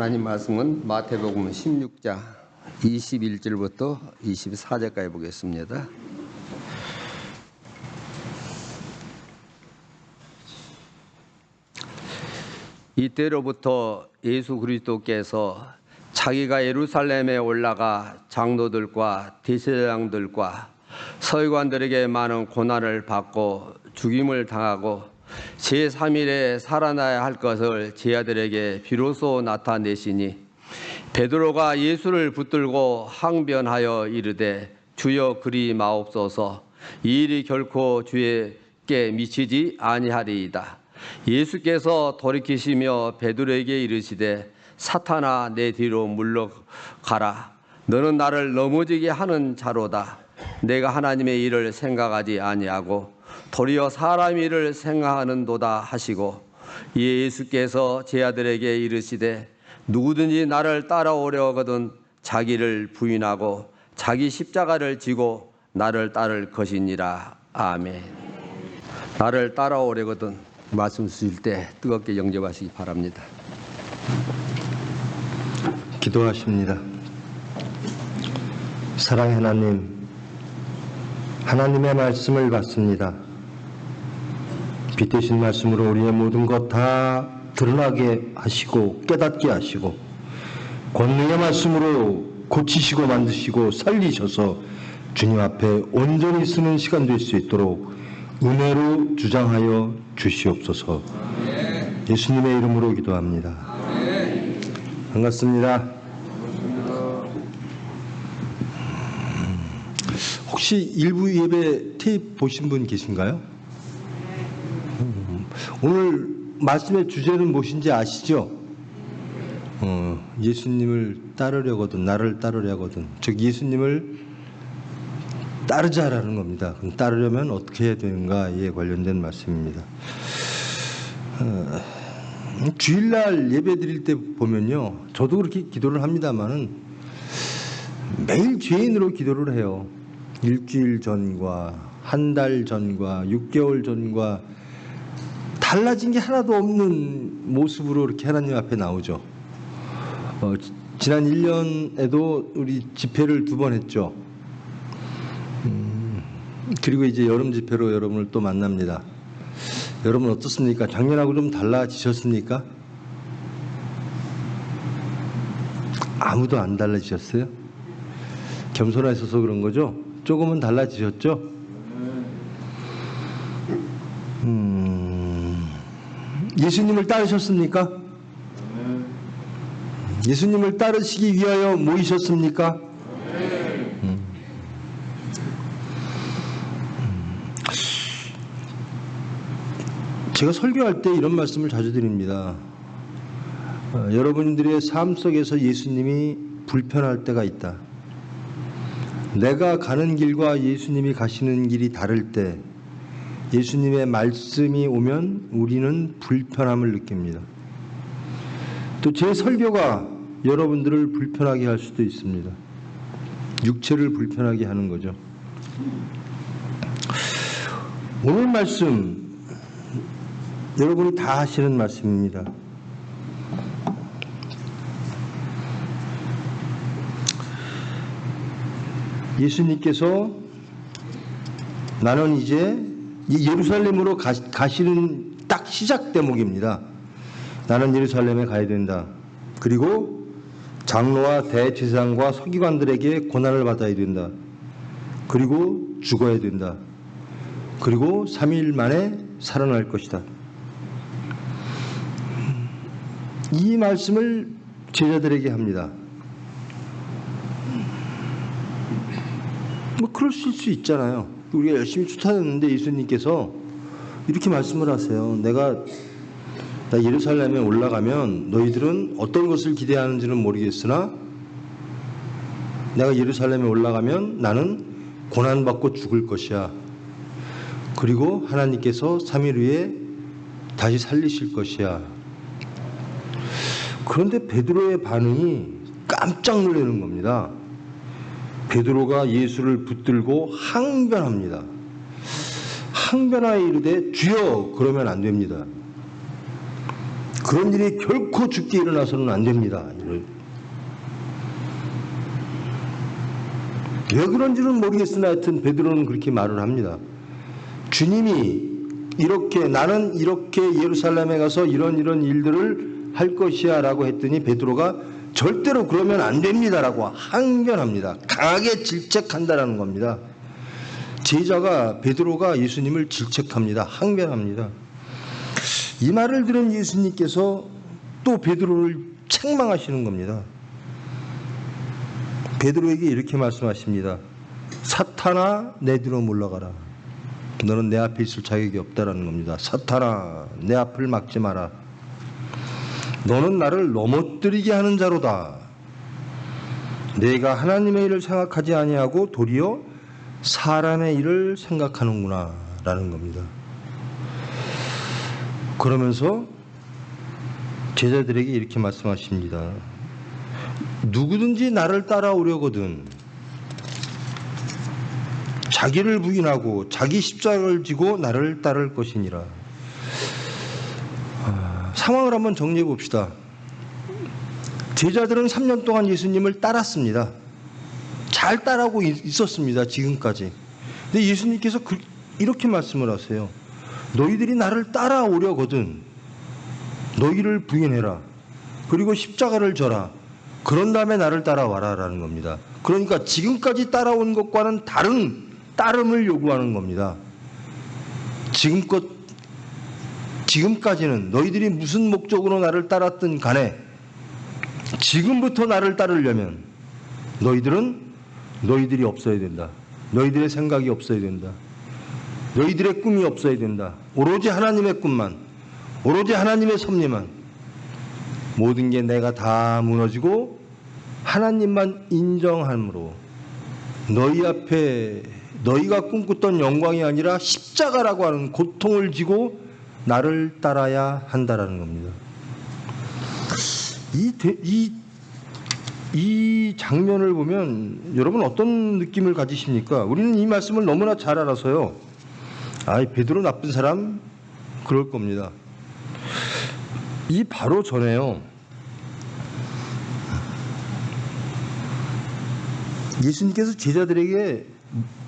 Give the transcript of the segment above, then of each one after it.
하나님 말씀은 마태복음 16장 21절부터 24절까지 보겠습니다. 이때로부터 예수 그리스도께서 자기가 예루살렘에 올라가 장로들과 대제사장들과 서기관들에게 많은 고난을 받고 죽임을 당하고 제3일에 살아나야 할 것을 제 아들에게 비로소 나타내시니 베드로가 예수를 붙들고 항변하여 이르되 주여 그리 마옵소서 이 일이 결코 주에게 미치지 아니하리이다. 예수께서 돌이키시며 베드로에게 이르시되 사탄아 내 뒤로 물러가라. 너는 나를 넘어지게 하는 자로다. 내가 하나님의 일을 생각하지 아니하고 도리어 사람 일을 생각하는도다 하시고 예수께서 제 아들에게 이르시되 누구든지 나를 따라오려거든 자기를 부인하고 자기 십자가를 지고 나를 따를 것이니라. 아멘. 나를 따라오려거든 말씀 주실 때 뜨겁게 영접하시기 바랍니다. 기도하십니다. 사랑의 하나님, 하나님의 말씀을 받습니다. 빛되신 말씀으로 우리의 모든 것 다 드러나게 하시고 깨닫게 하시고 권능의 말씀으로 고치시고 만드시고 살리셔서 주님 앞에 온전히 쓰는 시간 될 수 있도록 은혜로 주장하여 주시옵소서. 예수님의 이름으로 기도합니다. 반갑습니다. 혹시 일부 예배 테이프 보신 분 계신가요? 오늘 말씀의 주제는 무엇인지 아시죠? 예수님을 따르려거든 나를 따르려거든 즉 예수님을 따르자라는 겁니다. 그럼 따르려면 어떻게 해야 되는가에 관련된 말씀입니다. 주일날 예배 드릴 때 보면요, 저도 그렇게 기도를 합니다만은 매일 죄인으로 기도를 해요. 일주일 전과 한 달 전과 6개월 전과 달라진 게 하나도 없는 모습으로 이렇게 하나님 앞에 나오죠. 지난 1년에도 우리 집회를 2번 했죠. 그리고 이제 여름 집회로 여러분을 또 만납니다. 여러분 어떻습니까? 작년하고 좀 달라지셨습니까? 아무도 안 달라지셨어요? 겸손하셔서 그런 거죠? 조금은 달라지셨죠? 예수님을 따르셨습니까? 예수님을 따르시기 위하여 모이셨습니까? 제가 설교할 때 이런 말씀을 자주 드립니다. 여러분들의 삶 속에서 예수님이 불편할 때가 있다. 내가 가는 길과 예수님이 가시는 길이 다를 때 예수님의 말씀이 오면 우리는 불편함을 느낍니다. 또 제 설교가 여러분들을 불편하게 할 수도 있습니다. 육체를 불편하게 하는 거죠. 오늘 말씀 여러분이 다 하시는 말씀입니다. 예수님께서 나는 이제 예루살렘으로 가시는 딱 시작 대목입니다. 나는 예루살렘에 가야 된다. 그리고 장로와 대제사장과 서기관들에게 고난을 받아야 된다. 그리고 죽어야 된다. 그리고 3일 만에 살아날 것이다. 이 말씀을 제자들에게 합니다. 뭐 그러실 수 있잖아요. 우리가 열심히 쫓아냈는데 예수님께서 이렇게 말씀을 하세요. 나 예루살렘에 올라가면 너희들은 어떤 것을 기대하는지는 모르겠으나 내가 예루살렘에 올라가면 나는 고난받고 죽을 것이야. 그리고 하나님께서 3일 후에 다시 살리실 것이야. 그런데 베드로의 반응이 깜짝 놀라는 겁니다. 베드로가 예수를 붙들고 항변합니다. 항변하여 이르되 주여, 그러면 안 됩니다. 그런 일이 결코 죽게 일어나서는 안 됩니다. 왜 그런지는 모르겠으나 하여튼 베드로는 그렇게 말을 합니다. 주님이 이렇게 나는 이렇게 예루살렘에 가서 이런 일들을 할 것이야 라고 했더니 베드로가 절대로 그러면 안 됩니다라고 항변합니다. 강하게 질책한다라는 겁니다. 제자가 베드로가 예수님을 질책합니다. 항변합니다. 이 말을 들은 예수님께서 또 베드로를 책망하시는 겁니다. 베드로에게 이렇게 말씀하십니다. 사탄아 내 뒤로 물러가라. 너는 내 앞에 있을 자격이 없다라는 겁니다. 사탄아 내 앞을 막지 마라. 너는 나를 넘어뜨리게 하는 자로다. 내가 하나님의 일을 생각하지 아니하고 도리어 사람의 일을 생각하는구나 라는 겁니다. 그러면서 제자들에게 이렇게 말씀하십니다. 누구든지 나를 따라오려거든 자기를 부인하고 자기 십자가를 지고 나를 따를 것이니라. 상황을 한번 정리해 봅시다. 제자들은 3년 동안 예수님을 따랐습니다. 잘 따라오고 있었습니다. 지금까지. 근데 예수님께서 이렇게 말씀을 하세요. 너희들이 나를 따라오려거든 너희를 부인해라. 그리고 십자가를 져라. 그런 다음에 나를 따라와라 라는 겁니다. 그러니까 지금까지 따라온 것과는 다른 따름을 요구하는 겁니다. 지금까지는 너희들이 무슨 목적으로 나를 따랐든 간에 지금부터 나를 따르려면 너희들이 없어야 된다. 너희들의 생각이 없어야 된다. 너희들의 꿈이 없어야 된다. 오로지 하나님의 꿈만, 오로지 하나님의 섭리만, 모든 게 내가 다 무너지고 하나님만 인정함으로 너희 앞에 너희가 꿈꿨던 영광이 아니라 십자가라고 하는 고통을 지고 나를 따라야 한다라는 겁니다. 이 장면을 보면 여러분 어떤 느낌을 가지십니까? 우리는 이 말씀을 너무나 잘 알아서요. 베드로 나쁜 사람 그럴 겁니다. 이 바로 전에요. 예수님께서 제자들에게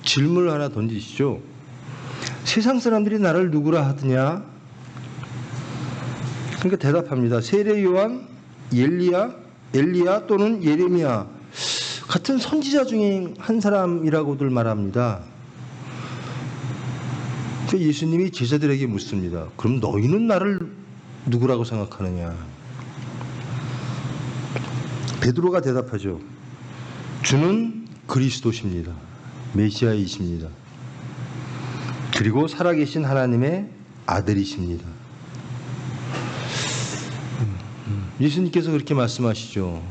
질문을 하나 던지시죠. 세상 사람들이 나를 누구라 하더냐? 그러니까 대답합니다. 세례 요한, 엘리야 또는 예레미야 같은 선지자 중에 한 사람이라고들 말합니다. 그러니까 예수님이 제자들에게 묻습니다. 그럼 너희는 나를 누구라고 생각하느냐? 베드로가 대답하죠. 주는 그리스도십니다. 메시아이십니다. 그리고 살아계신 하나님의 아들이십니다. 예수님께서 그렇게 말씀하시죠.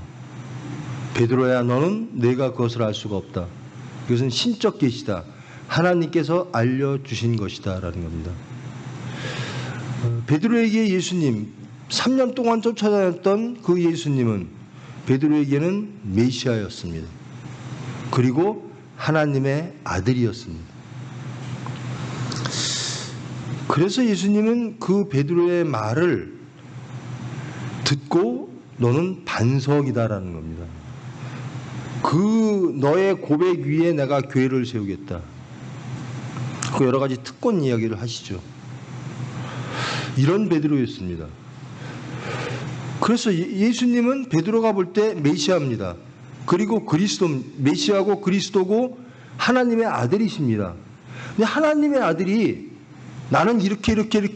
베드로야 너는 내가 그것을 알 수가 없다. 이것은 신적 계시다. 하나님께서 알려주신 것이다 라는 겁니다. 베드로에게 예수님 3년 동안 쫓아다녔던 그 예수님은 베드로에게는 메시아였습니다. 그리고 하나님의 아들이었습니다. 그래서 예수님은 그 베드로의 말을 듣고 너는 반석이다라는 겁니다. 그 너의 고백 위에 내가 교회를 세우겠다. 그 여러 가지 특권 이야기를 하시죠. 이런 베드로였습니다. 그래서 예수님은 베드로가 볼 때 메시아입니다. 그리고 메시아고 그리스도고 하나님의 아들이십니다. 근데 하나님의 아들이 나는 이렇게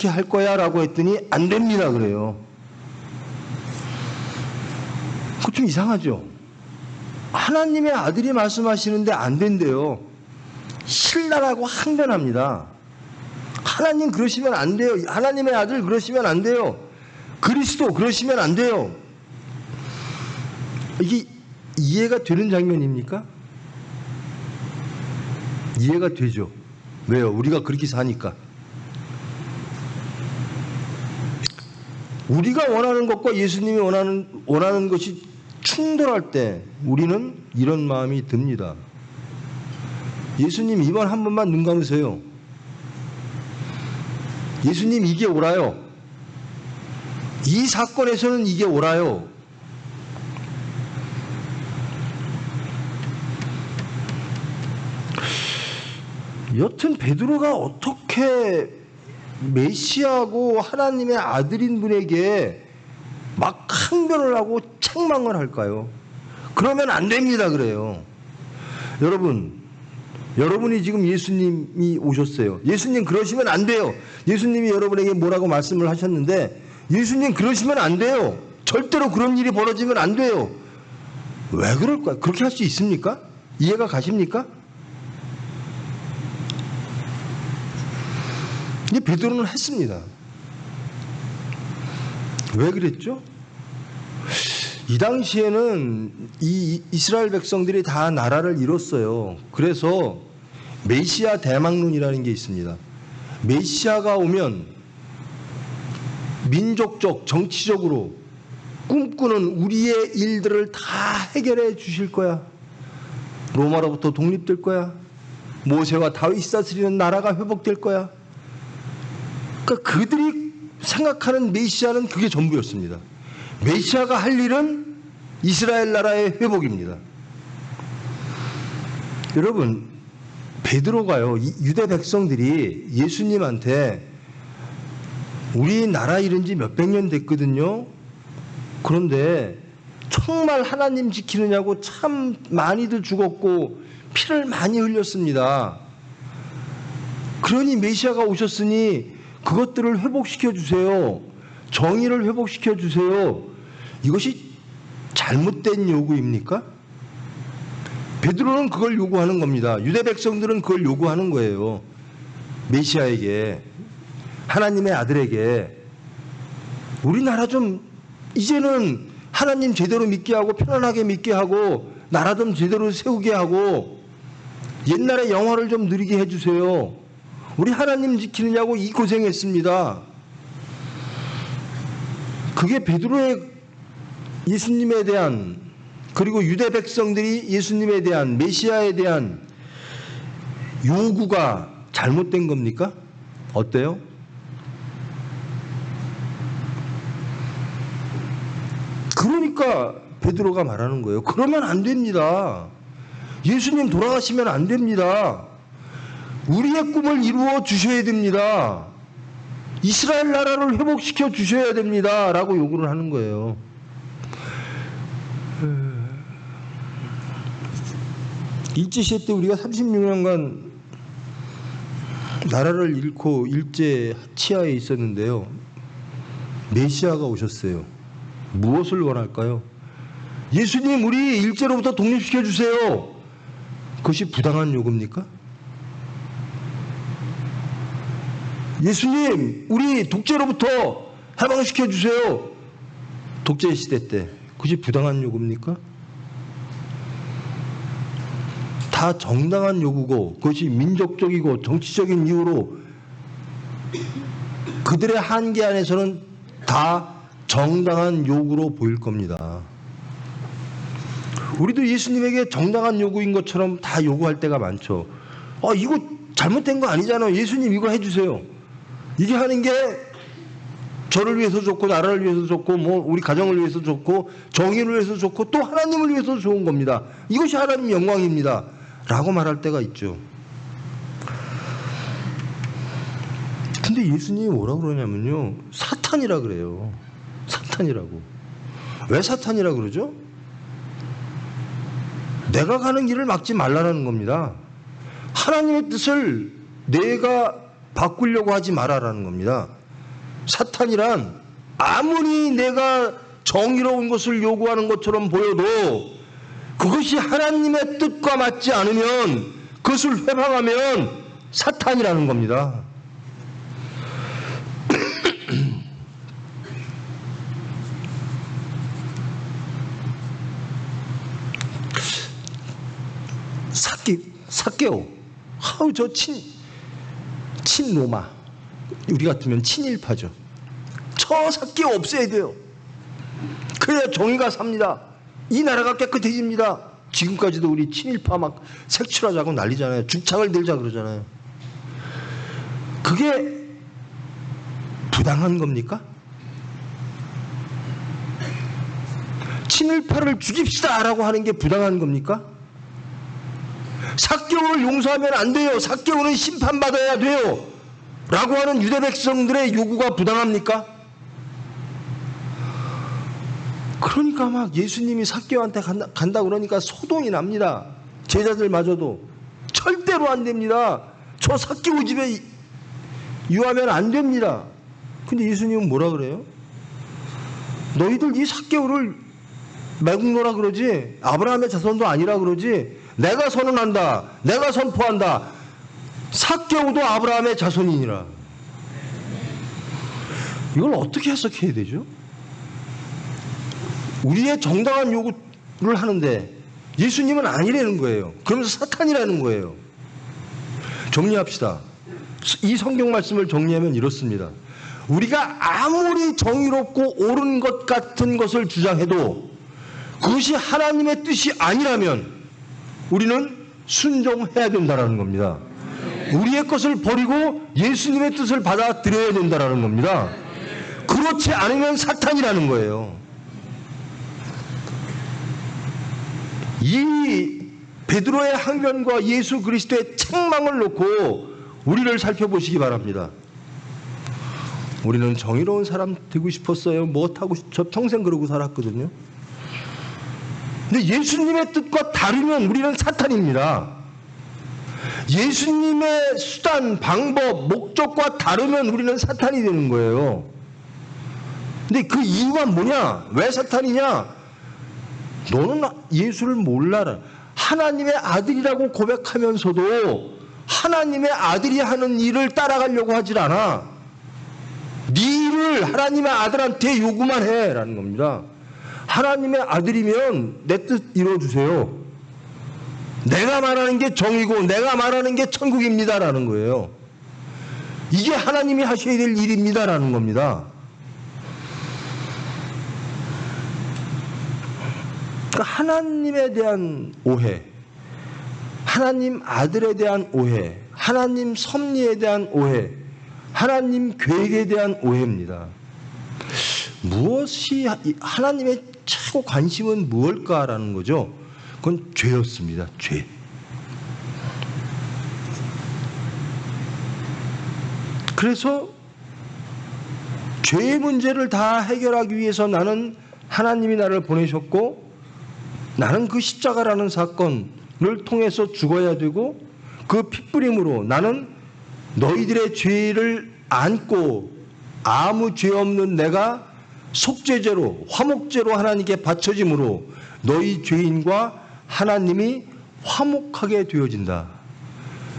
할 거야 라고 했더니 안 됩니다 그래요. 그거 좀 이상하죠. 하나님의 아들이 말씀하시는데 안 된대요. 신라라고 항변합니다. 하나님 그러시면 안 돼요. 하나님의 아들 그러시면 안 돼요. 그리스도 그러시면 안 돼요. 이게 이해가 되는 장면입니까? 이해가 되죠. 왜요? 우리가 그렇게 사니까. 우리가 원하는 것과 예수님이 원하는 것이 충돌할 때 우리는 이런 마음이 듭니다. 예수님 이번 한 번만 눈 감으세요. 예수님 이게 옳아요. 이 사건에서는 이게 옳아요. 여튼 베드로가 어떻게 메시아고 하나님의 아들인 분에게 막 항변을 하고 책망을 할까요? 그러면 안 됩니다 그래요. 여러분이 지금 예수님이 오셨어요. 예수님 그러시면 안 돼요. 예수님이 여러분에게 뭐라고 말씀을 하셨는데 예수님 그러시면 안 돼요. 절대로 그런 일이 벌어지면 안 돼요. 왜 그럴까요? 그렇게 할 수 있습니까? 이해가 가십니까? 이제 베드로는 했습니다. 왜 그랬죠? 이 당시에는 이 이스라엘 백성들이 다 나라를 이뤘어요. 그래서 메시아 대망론이라는 게 있습니다. 메시아가 오면 민족적, 정치적으로 꿈꾸는 우리의 일들을 다 해결해 주실 거야. 로마로부터 독립될 거야. 모세와 다윗이 다스리는 나라가 회복될 거야. 그러니까 그들이 생각하는 메시아는 그게 전부였습니다. 메시아가 할 일은 이스라엘 나라의 회복입니다. 여러분, 베드로가요, 유대 백성들이 예수님한테 우리 나라 이른 지 몇백 년 됐거든요. 그런데 정말 하나님 지키느냐고 참 많이들 죽었고 피를 많이 흘렸습니다. 그러니 메시아가 오셨으니 그것들을 회복시켜 주세요. 정의를 회복시켜 주세요. 이것이 잘못된 요구입니까? 베드로는 그걸 요구하는 겁니다. 유대 백성들은 그걸 요구하는 거예요. 메시아에게, 하나님의 아들에게 우리나라 좀 이제는 하나님 제대로 믿게 하고 편안하게 믿게 하고 나라 좀 제대로 세우게 하고 옛날의 영화를 좀 누리게 해주세요. 우리 하나님 지키느냐고 이 고생했습니다. 그게 베드로의 예수님에 대한, 그리고 유대 백성들이 예수님에 대한, 메시아에 대한 요구가 잘못된 겁니까? 어때요? 그러니까 베드로가 말하는 거예요. 그러면 안 됩니다. 예수님 돌아가시면 안 됩니다. 우리의 꿈을 이루어 주셔야 됩니다. 이스라엘 나라를 회복시켜 주셔야 됩니다. 라고 요구를 하는 거예요. 일제시대 때 우리가 36년간 나라를 잃고 일제 치하에 있었는데요. 메시아가 오셨어요. 무엇을 원할까요? 예수님 우리 일제로부터 독립시켜 주세요. 그것이 부당한 요구입니까? 예수님 우리 독재로부터 해방시켜 주세요. 독재 시대 때 그것이 부당한 요구입니까? 다 정당한 요구고 그것이 민족적이고 정치적인 이유로 그들의 한계 안에서는 다 정당한 요구로 보일 겁니다. 우리도 예수님에게 정당한 요구인 것처럼 다 요구할 때가 많죠. 이거 잘못된 거 아니잖아요. 예수님 이거 해주세요. 이게 하는 게 저를 위해서 좋고 나라를 위해서 좋고 뭐 우리 가정을 위해서 좋고 정의를 위해서 좋고 또 하나님을 위해서 좋은 겁니다. 이것이 하나님 영광입니다. 라고 말할 때가 있죠. 근데 예수님이 뭐라고 그러냐면요. 사탄이라 그래요. 사탄이라고. 왜 사탄이라 그러죠? 내가 가는 길을 막지 말라는 겁니다. 하나님의 뜻을 내가 바꾸려고 하지 말아라는 겁니다. 사탄이란 아무리 내가 정의로운 것을 요구하는 것처럼 보여도 그것이 하나님의 뜻과 맞지 않으면 그것을 회방하면 사탄이라는 겁니다. 사개오. 저 친로마. 우리 같으면 친일파죠. 저 사개오 없애야 돼요. 그래야 정의가 삽니다. 이 나라가 깨끗해집니다. 지금까지도 우리 친일파 막 색출하자고 난리잖아요. 죽창을 들자 그러잖아요. 그게 부당한 겁니까? 친일파를 죽입시다라고 하는 게 부당한 겁니까? 삭개오를 용서하면 안 돼요. 삭개오는 심판받아야 돼요. 라고 하는 유대 백성들의 요구가 부당합니까? 그러니까 막 예수님이 삭개오한테 간다 그러니까 소동이 납니다. 제자들마저도 절대로 안 됩니다. 저 삭개오 집에 유하면 안 됩니다. 근데 예수님은 뭐라 그래요? 너희들 이 삭개오를 매국노라 그러지 아브라함의 자손도 아니라 그러지 내가 선언한다. 내가 선포한다. 삭개오도 아브라함의 자손이니라. 이걸 어떻게 해석해야 되죠? 우리의 정당한 요구를 하는데 예수님은 아니라는 거예요. 그러면서 사탄이라는 거예요. 정리합시다. 이 성경 말씀을 정리하면 이렇습니다. 우리가 아무리 정의롭고 옳은 것 같은 것을 주장해도 그것이 하나님의 뜻이 아니라면 우리는 순종해야 된다는 겁니다. 우리의 것을 버리고 예수님의 뜻을 받아들여야 된다는 겁니다. 그렇지 않으면 사탄이라는 거예요. 이 베드로의 항변과 예수 그리스도의 책망을 놓고 우리를 살펴보시기 바랍니다. 우리는 정의로운 사람 되고 싶었어요. 못하고 저 평생 그러고 살았거든요. 근데 예수님의 뜻과 다르면 우리는 사탄입니다. 예수님의 수단, 방법, 목적과 다르면 우리는 사탄이 되는 거예요. 근데 그 이유가 뭐냐? 왜 사탄이냐? 너는 예수를 몰라라. 하나님의 아들이라고 고백하면서도 하나님의 아들이 하는 일을 따라가려고 하질 않아. 네 일을 하나님의 아들한테 요구만 해라는 겁니다. 하나님의 아들이면 내 뜻 이루어주세요. 내가 말하는 게 정이고 내가 말하는 게 천국입니다라는 거예요. 이게 하나님이 하셔야 될 일입니다라는 겁니다. 그러니까 하나님에 대한 오해, 하나님 아들에 대한 오해, 하나님 섭리에 대한 오해, 하나님 계획에 대한 오해입니다. 무엇이 하나님의 최고 관심은 무엇일까라는 거죠. 그건 죄였습니다. 죄. 그래서 죄의 문제를 다 해결하기 위해서 나는 하나님이 나를 보내셨고 나는 그 십자가라는 사건을 통해서 죽어야 되고 그 핏부림으로 나는 너희들의 죄를 안고 아무 죄 없는 내가 속죄제로 화목제로 하나님께 바쳐짐으로 너희 죄인과 하나님이 화목하게 되어진다.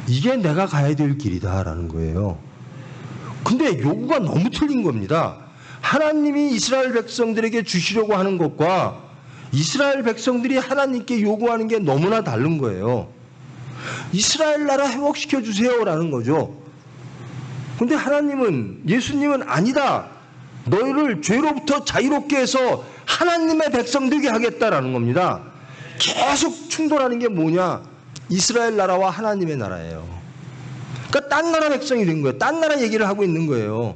이게 내가 가야 될 길이다라는 거예요. 근데 요구가 너무 틀린 겁니다. 하나님이 이스라엘 백성들에게 주시려고 하는 것과 이스라엘 백성들이 하나님께 요구하는 게 너무나 다른 거예요. 이스라엘 나라 회복시켜 주세요라는 거죠. 근데 하나님은, 예수님은 아니다. 너희를 죄로부터 자유롭게 해서 하나님의 백성 되게 하겠다라는 겁니다. 계속 충돌하는 게 뭐냐? 이스라엘 나라와 하나님의 나라예요. 그러니까 딴 나라 백성이 된 거예요. 딴 나라 얘기를 하고 있는 거예요.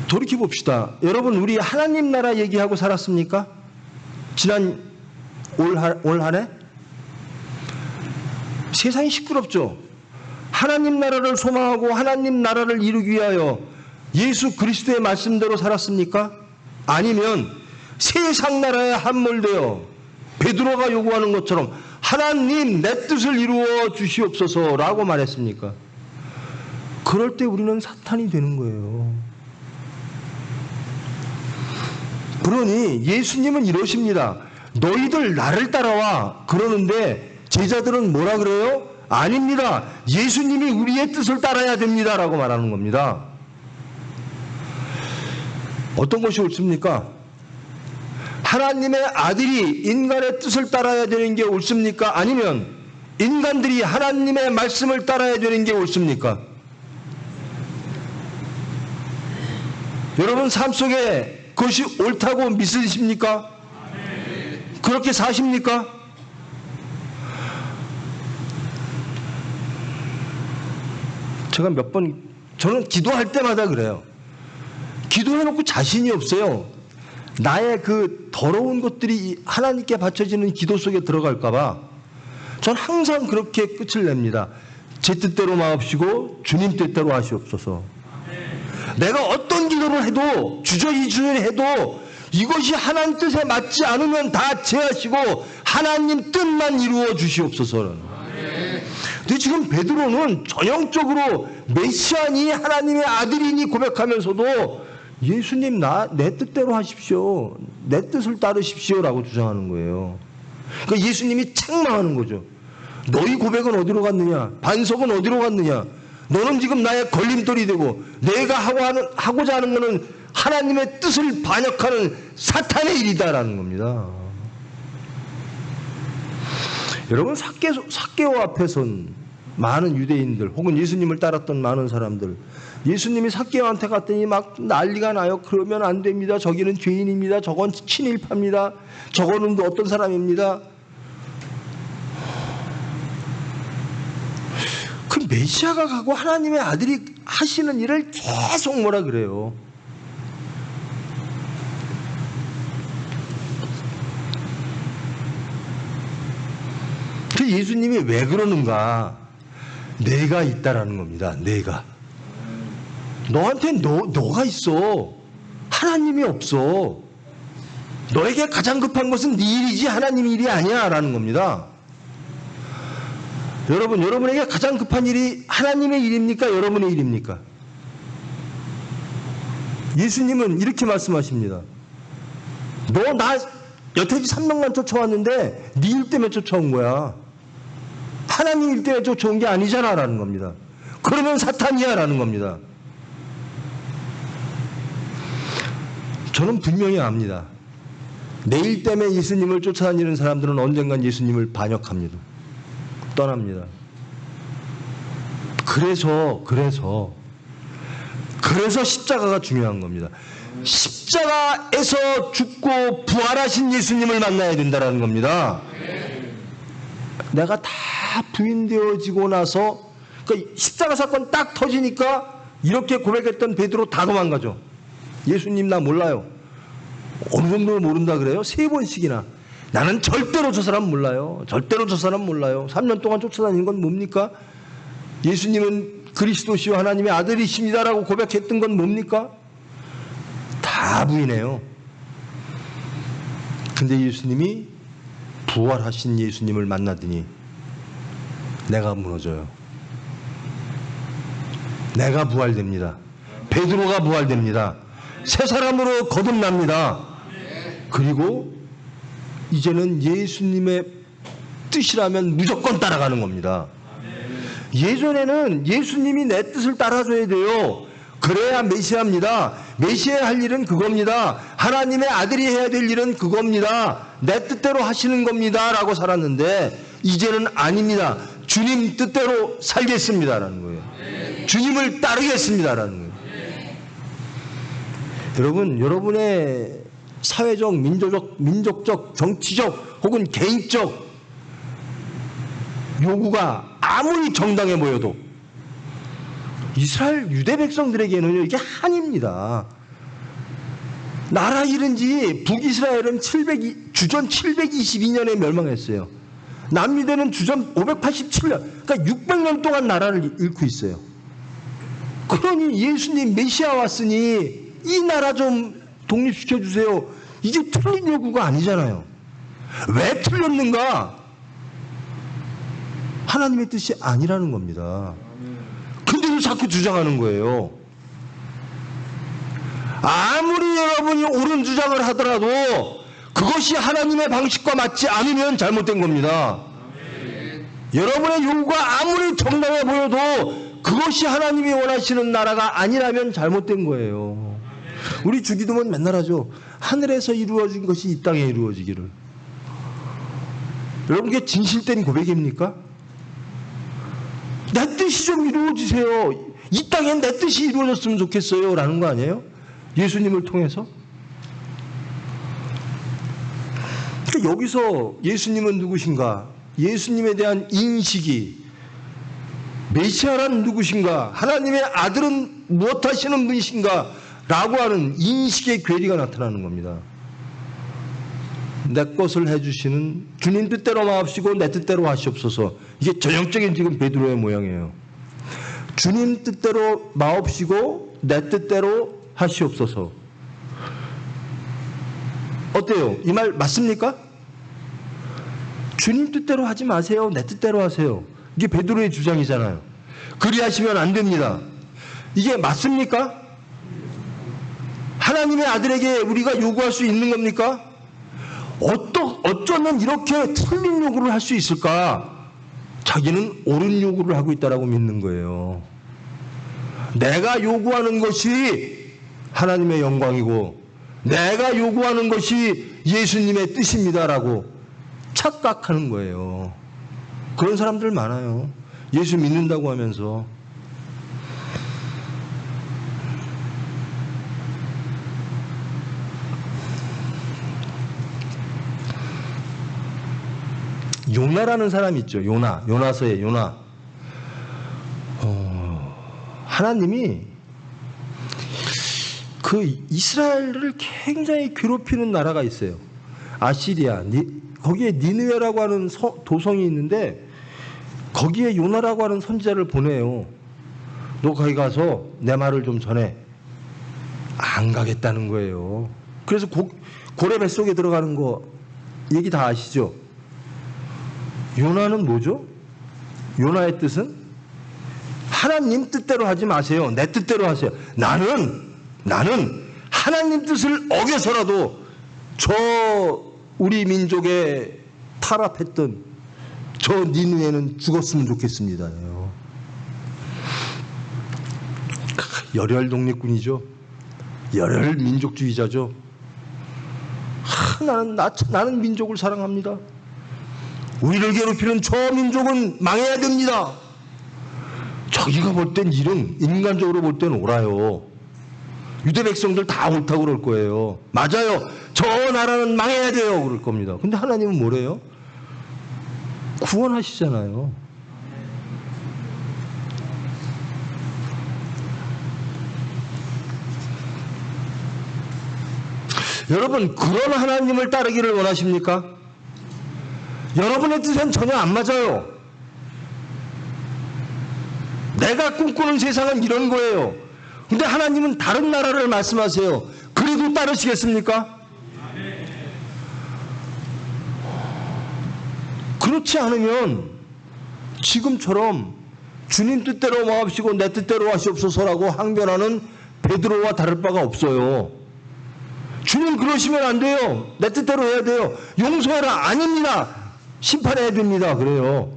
돌이켜 봅시다. 여러분, 우리 하나님 나라 얘기하고 살았습니까? 지난 올 한 해? 세상이 시끄럽죠. 하나님 나라를 소망하고 하나님 나라를 이루기 위하여 예수 그리스도의 말씀대로 살았습니까? 아니면 세상 나라에 함몰되어 베드로가 요구하는 것처럼 하나님 내 뜻을 이루어 주시옵소서라고 말했습니까? 그럴 때 우리는 사탄이 되는 거예요. 그러니 예수님은 이러십니다. 너희들 나를 따라와 그러는데 제자들은 뭐라 그래요? 아닙니다. 예수님이 우리의 뜻을 따라야 됩니다라고 말하는 겁니다. 어떤 것이 옳습니까? 하나님의 아들이 인간의 뜻을 따라야 되는 게 옳습니까? 아니면 인간들이 하나님의 말씀을 따라야 되는 게 옳습니까? 여러분 삶 속에 그것이 옳다고 믿으십니까? 그렇게 사십니까? 제가 저는 기도할 때마다 그래요. 기도해놓고 자신이 없어요. 나의 그 더러운 것들이 하나님께 바쳐지는 기도 속에 들어갈까 봐 전 항상 그렇게 끝을 냅니다. 제 뜻대로 마옵시고 주님 뜻대로 하시옵소서. 내가 어떤 기도를 해도 주저리 해도 이것이 하나님 뜻에 맞지 않으면 다 제하시고 하나님 뜻만 이루어 주시옵소서. 근데 지금 베드로는 전형적으로 메시아니 하나님의 아들이니 고백하면서도 예수님 내 뜻대로 하십시오. 내 뜻을 따르십시오라고 주장하는 거예요. 그러니까 예수님이 책망하는 거죠. 너희 고백은 어디로 갔느냐? 반석은 어디로 갔느냐? 너는 지금 나의 걸림돌이 되고 내가 하고자 하는 것은 하나님의 뜻을 반역하는 사탄의 일이다라는 겁니다. 여러분 삭개오 앞에 선 많은 유대인들 혹은 예수님을 따랐던 많은 사람들 예수님이 삭개오한테 갔더니 막 난리가 나요. 그러면 안 됩니다. 저기는 죄인입니다. 저건 친일파입니다. 저거는 또 어떤 사람입니다. 그 메시아가 가고 하나님의 아들이 하시는 일을 계속 뭐라 그래요. 그 예수님이 왜 그러는가? 내가 있다라는 겁니다. 내가. 너한테 너가 있어. 하나님이 없어. 너에게 가장 급한 것은 네 일이지 하나님 일이 아니야 라는 겁니다. 여러분에게 가장 급한 일이 하나님의 일입니까? 여러분의 일입니까? 예수님은 이렇게 말씀하십니다. 너 나 여태까지 3년간 쫓아왔는데 네 일 때문에 쫓아온 거야. 하나님 일 때문에 쫓아온 게 아니잖아 라는 겁니다. 그러면 사탄이야 라는 겁니다. 저는 분명히 압니다. 내 일 때문에 예수님을 쫓아다니는 사람들은 언젠간 예수님을 반역합니다. 떠납니다. 그래서 십자가가 중요한 겁니다. 십자가에서 죽고 부활하신 예수님을 만나야 된다는 겁니다. 내가 다 부인되어지고 나서 그러니까 십자가 사건 딱 터지니까 이렇게 고백했던 베드로 다 도망가죠. 예수님 나 몰라요. 어느 정도 모른다 그래요? 3번씩이나. 나는 절대로 저 사람 몰라요. 절대로 저 사람 몰라요. 3년 동안 쫓아다니는 건 뭡니까? 예수님은 그리스도시요 하나님의 아들이십니다라고 고백했던 건 뭡니까? 다 부인해요. 근데 예수님이 부활하신 예수님을 만나더니 내가 무너져요. 내가 부활됩니다. 베드로가 부활됩니다. 새 사람으로 거듭납니다. 그리고 이제는 예수님의 뜻이라면 무조건 따라가는 겁니다. 예전에는 예수님이 내 뜻을 따라줘야 돼요. 그래야 메시아입니다. 메시아의 할 일은 그겁니다. 하나님의 아들이 해야 될 일은 그겁니다. 내 뜻대로 하시는 겁니다 라고 살았는데 이제는 아닙니다. 주님 뜻대로 살겠습니다라는 거예요. 주님을 따르겠습니다라는 거예요. 여러분의 사회적, 민족적, 정치적 혹은 개인적 요구가 아무리 정당해 보여도 이스라엘 유대 백성들에게는 이게 한입니다. 나라 잃은 지 북이스라엘은 주전 722년에 멸망했어요. 남유대는 주전 587년, 그러니까 600년 동안 나라를 잃고 있어요. 그러니 예수님 메시아 왔으니 이 나라 좀 독립시켜 주세요. 이게 틀린 요구가 아니잖아요. 왜 틀렸는가? 하나님의 뜻이 아니라는 겁니다. 근데도 자꾸 주장하는 거예요. 아무리 여러분이 옳은 주장을 하더라도 그것이 하나님의 방식과 맞지 않으면 잘못된 겁니다. 여러분의 요구가 아무리 정당해 보여도 그것이 하나님이 원하시는 나라가 아니라면 잘못된 거예요. 우리 주기도문 맨날 하죠. 하늘에서 이루어진 것이 이 땅에 이루어지기를. 여러분 그게 진실된 고백입니까? 내 뜻이 좀 이루어지세요. 이 땅엔 내 뜻이 이루어졌으면 좋겠어요 라는 거 아니에요? 예수님을 통해서. 그러니까 여기서 예수님은 누구신가? 예수님에 대한 인식이 메시아란 누구신가? 하나님의 아들은 무엇 하시는 분이신가? 라고 하는 인식의 괴리가 나타나는 겁니다. 내 것을 해주시는 주님 뜻대로 마옵시고 내 뜻대로 하시옵소서. 이게 전형적인 지금 베드로의 모양이에요. 주님 뜻대로 마옵시고 내 뜻대로 하시옵소서. 어때요? 이 말 맞습니까? 주님 뜻대로 하지 마세요. 내 뜻대로 하세요. 이게 베드로의 주장이잖아요. 그리하시면 안 됩니다. 이게 맞습니까? 하나님의 아들에게 우리가 요구할 수 있는 겁니까? 어쩌면 이렇게 틀린 요구를 할 수 있을까? 자기는 옳은 요구를 하고 있다라고 믿는 거예요. 내가 요구하는 것이 하나님의 영광이고 내가 요구하는 것이 예수님의 뜻입니다라고 착각하는 거예요. 그런 사람들 많아요. 예수 믿는다고 하면서. 요나라는 사람이 있죠. 요나서의 요나. 하나님이 그 이스라엘을 굉장히 괴롭히는 나라가 있어요. 아시리아. 거기에 니느웨라고 하는 도성이 있는데 거기에 요나라고 하는 선지자를 보내요. 너 거기 가서 내 말을 좀 전해. 안 가겠다는 거예요. 그래서 고래 뱃속에 들어가는 거 얘기 다 아시죠? 요나는 뭐죠? 요나의 뜻은 하나님 뜻대로 하지 마세요. 내 뜻대로 하세요. 나는 하나님 뜻을 어겨서라도 우리 민족에 타락했던 저 니느웨는 죽었으면 좋겠습니다. 열혈 독립군이죠. 열혈 민족주의자죠. 나는 민족을 사랑합니다. 우리를 괴롭히는 저 민족은 망해야 됩니다. 자기가 볼 땐 인간적으로 볼 땐 옳아요. 유대 백성들 다 옳다고 그럴 거예요. 맞아요. 저 나라는 망해야 돼요. 그럴 겁니다. 근데 하나님은 뭐래요? 구원하시잖아요. 여러분, 그런 하나님을 따르기를 원하십니까? 여러분의 뜻은 전혀 안 맞아요. 내가 꿈꾸는 세상은 이런 거예요. 근데 하나님은 다른 나라를 말씀하세요. 그래도 따르시겠습니까? 그렇지 않으면 지금처럼 주님 뜻대로 마옵시고 내 뜻대로 하시옵소서라고 항변하는 베드로와 다를 바가 없어요. 주님 그러시면 안 돼요. 내 뜻대로 해야 돼요. 용서해라. 아닙니다. 심판해야 됩니다. 그래요.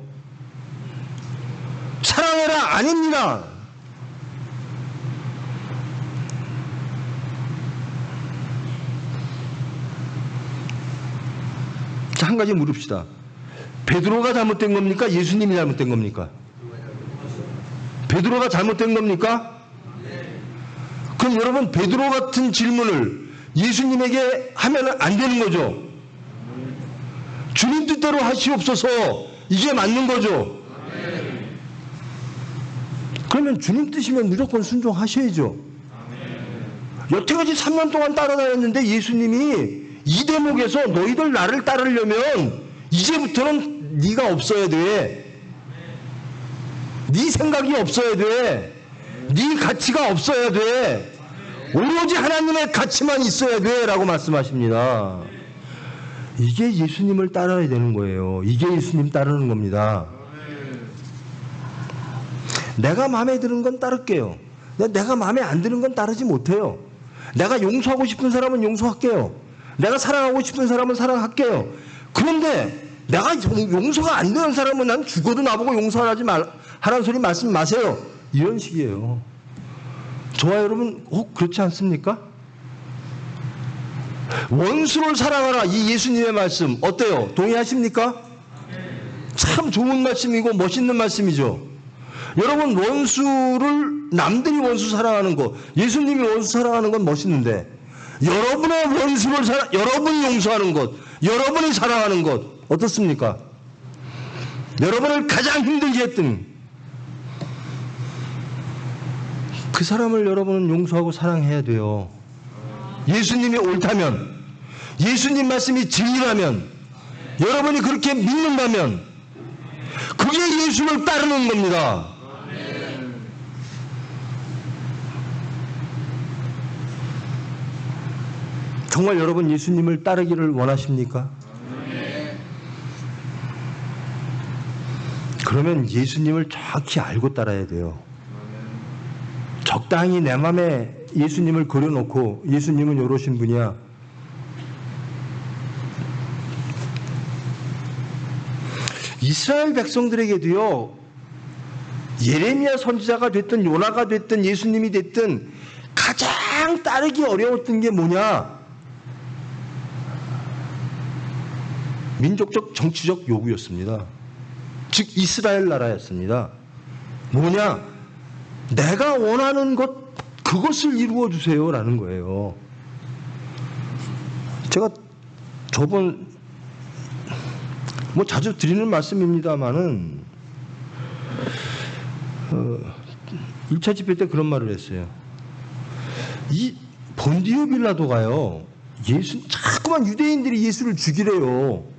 사랑해라. 아닙니다. 자, 한 가지 물읍시다. 베드로가 잘못된 겁니까? 예수님이 잘못된 겁니까? 베드로가 잘못된 겁니까? 그럼 여러분, 베드로 같은 질문을 예수님에게 하면 안 되는 거죠. 주님 뜻대로 하시옵소서. 이게 맞는 거죠. 그러면 주님 뜻이면 무조건 순종하셔야죠. 여태까지 3년 동안 따라다녔는데 예수님이 이 대목에서 너희들 나를 따르려면 이제부터는 네가 없어야 돼. 네 생각이 없어야 돼. 네 가치가 없어야 돼. 오로지 하나님의 가치만 있어야 돼 라고 말씀하십니다. 이게 예수님을 따라야 되는 거예요. 이게 예수님 따르는 겁니다. 내가 마음에 드는 건 따를게요. 내가 마음에 안 드는 건 따르지 못해요. 내가 용서하고 싶은 사람은 용서할게요. 내가 사랑하고 싶은 사람은 사랑할게요. 그런데 내가 용서가 안 되는 사람은 난 죽어도 나보고 용서하지 하라는 소리 말씀 마세요. 이런 식이에요. 저와 여러분 혹 그렇지 않습니까? 원수를 사랑하라. 이 예수님의 말씀 어때요? 동의하십니까? 참 좋은 말씀이고 멋있는 말씀이죠. 여러분, 남들이 원수 사랑하는 거, 예수님이 원수 사랑하는 건 멋있는데 여러분의 원수를 여러분이 용서하는 것, 여러분이 사랑하는 것 어떻습니까? 여러분을 가장 힘들게 했던 그 사람을 여러분은 용서하고 사랑해야 돼요. 예수님이 옳다면, 예수님 말씀이 진리라면, 여러분이 그렇게 믿는다면 그게 예수를 따르는 겁니다. 정말 여러분 예수님을 따르기를 원하십니까? 그러면 예수님을 정확히 알고 따라야 돼요. 적당히 내 마음에 예수님을 그려놓고 예수님은 이러신 분이야. 이스라엘 백성들에게도요, 예레미야 선지자가 됐든 요나가 됐든 예수님이 됐든 가장 따르기 어려웠던 게 뭐냐? 민족적 정치적 요구였습니다. 즉 이스라엘 나라였습니다. 뭐냐? 내가 원하는 것 그것을 이루어 주세요라는 거예요. 제가 저번 자주 드리는 말씀입니다만은 1차 집회 때 그런 말을 했어요. 이 본디오 빌라도가요, 자꾸만 유대인들이 예수를 죽이래요.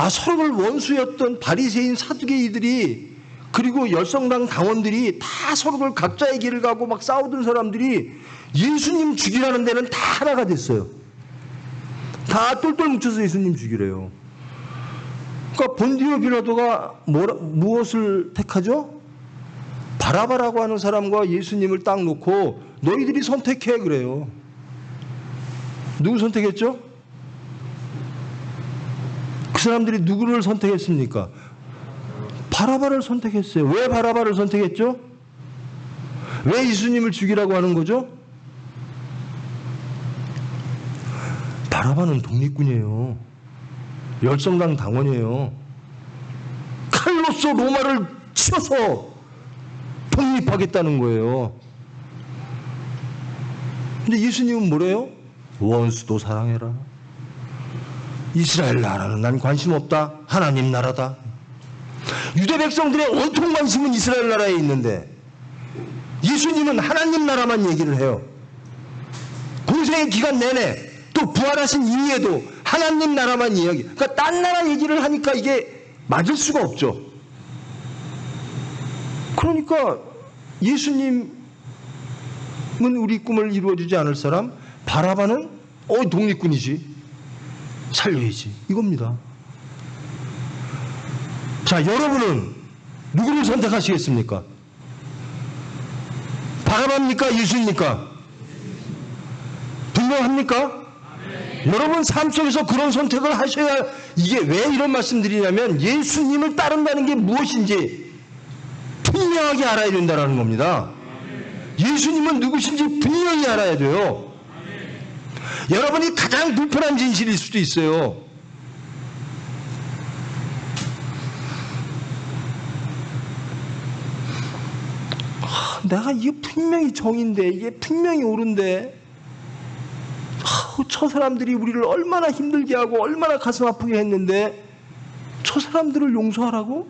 서로를 원수였던 바리새인 사두개이들이, 그리고 열성당 당원들이 다 서로를 각자의 길을 가고 막 싸우던 사람들이 예수님 죽이라는 데는 다 하나가 됐어요. 다 똘똘 뭉쳐서 예수님 죽이래요. 그러니까 본디오 빌라도가 무엇을 택하죠? 바라바라고 하는 사람과 예수님을 딱 놓고 너희들이 선택해 그래요. 누구 선택했죠? 그 사람들이 누구를 선택했습니까? 바라바를 선택했어요. 왜 바라바를 선택했죠? 왜 예수님을 죽이라고 하는 거죠? 바라바는 독립군이에요. 열성당 당원이에요. 칼로서 로마를 치어서 독립하겠다는 거예요. 근데 예수님은 뭐래요? 원수도 사랑해라. 이스라엘 나라는 난 관심 없다. 하나님 나라다. 유대 백성들의 온통 관심은 이스라엘 나라에 있는데 예수님은 하나님 나라만 얘기를 해요. 공생의 기간 내내, 또 부활하신 이후에도 하나님 나라만 이야기. 그러니까 딴 나라 얘기를 하니까 이게 맞을 수가 없죠. 그러니까 예수님은 우리 꿈을 이루어주지 않을 사람, 바라바는 독립군이지, 살려야지, 이겁니다. 자, 여러분은 누구를 선택하시겠습니까? 바라바입니까? 예수입니까? 분명합니까? 여러분 삶 속에서 그런 선택을 하셔야. 이게 왜 이런 말씀드리냐면 예수님을 따른다는 게 무엇인지 분명하게 알아야 된다는 겁니다. 예수님은 누구신지 분명히 알아야 돼요. 여러분이 가장 불편한 진실일 수도 있어요. 내가 이게 분명히 정인데, 이게 분명히 옳은데, 저 사람들이 우리를 얼마나 힘들게 하고 얼마나 가슴 아프게 했는데 저 사람들을 용서하라고?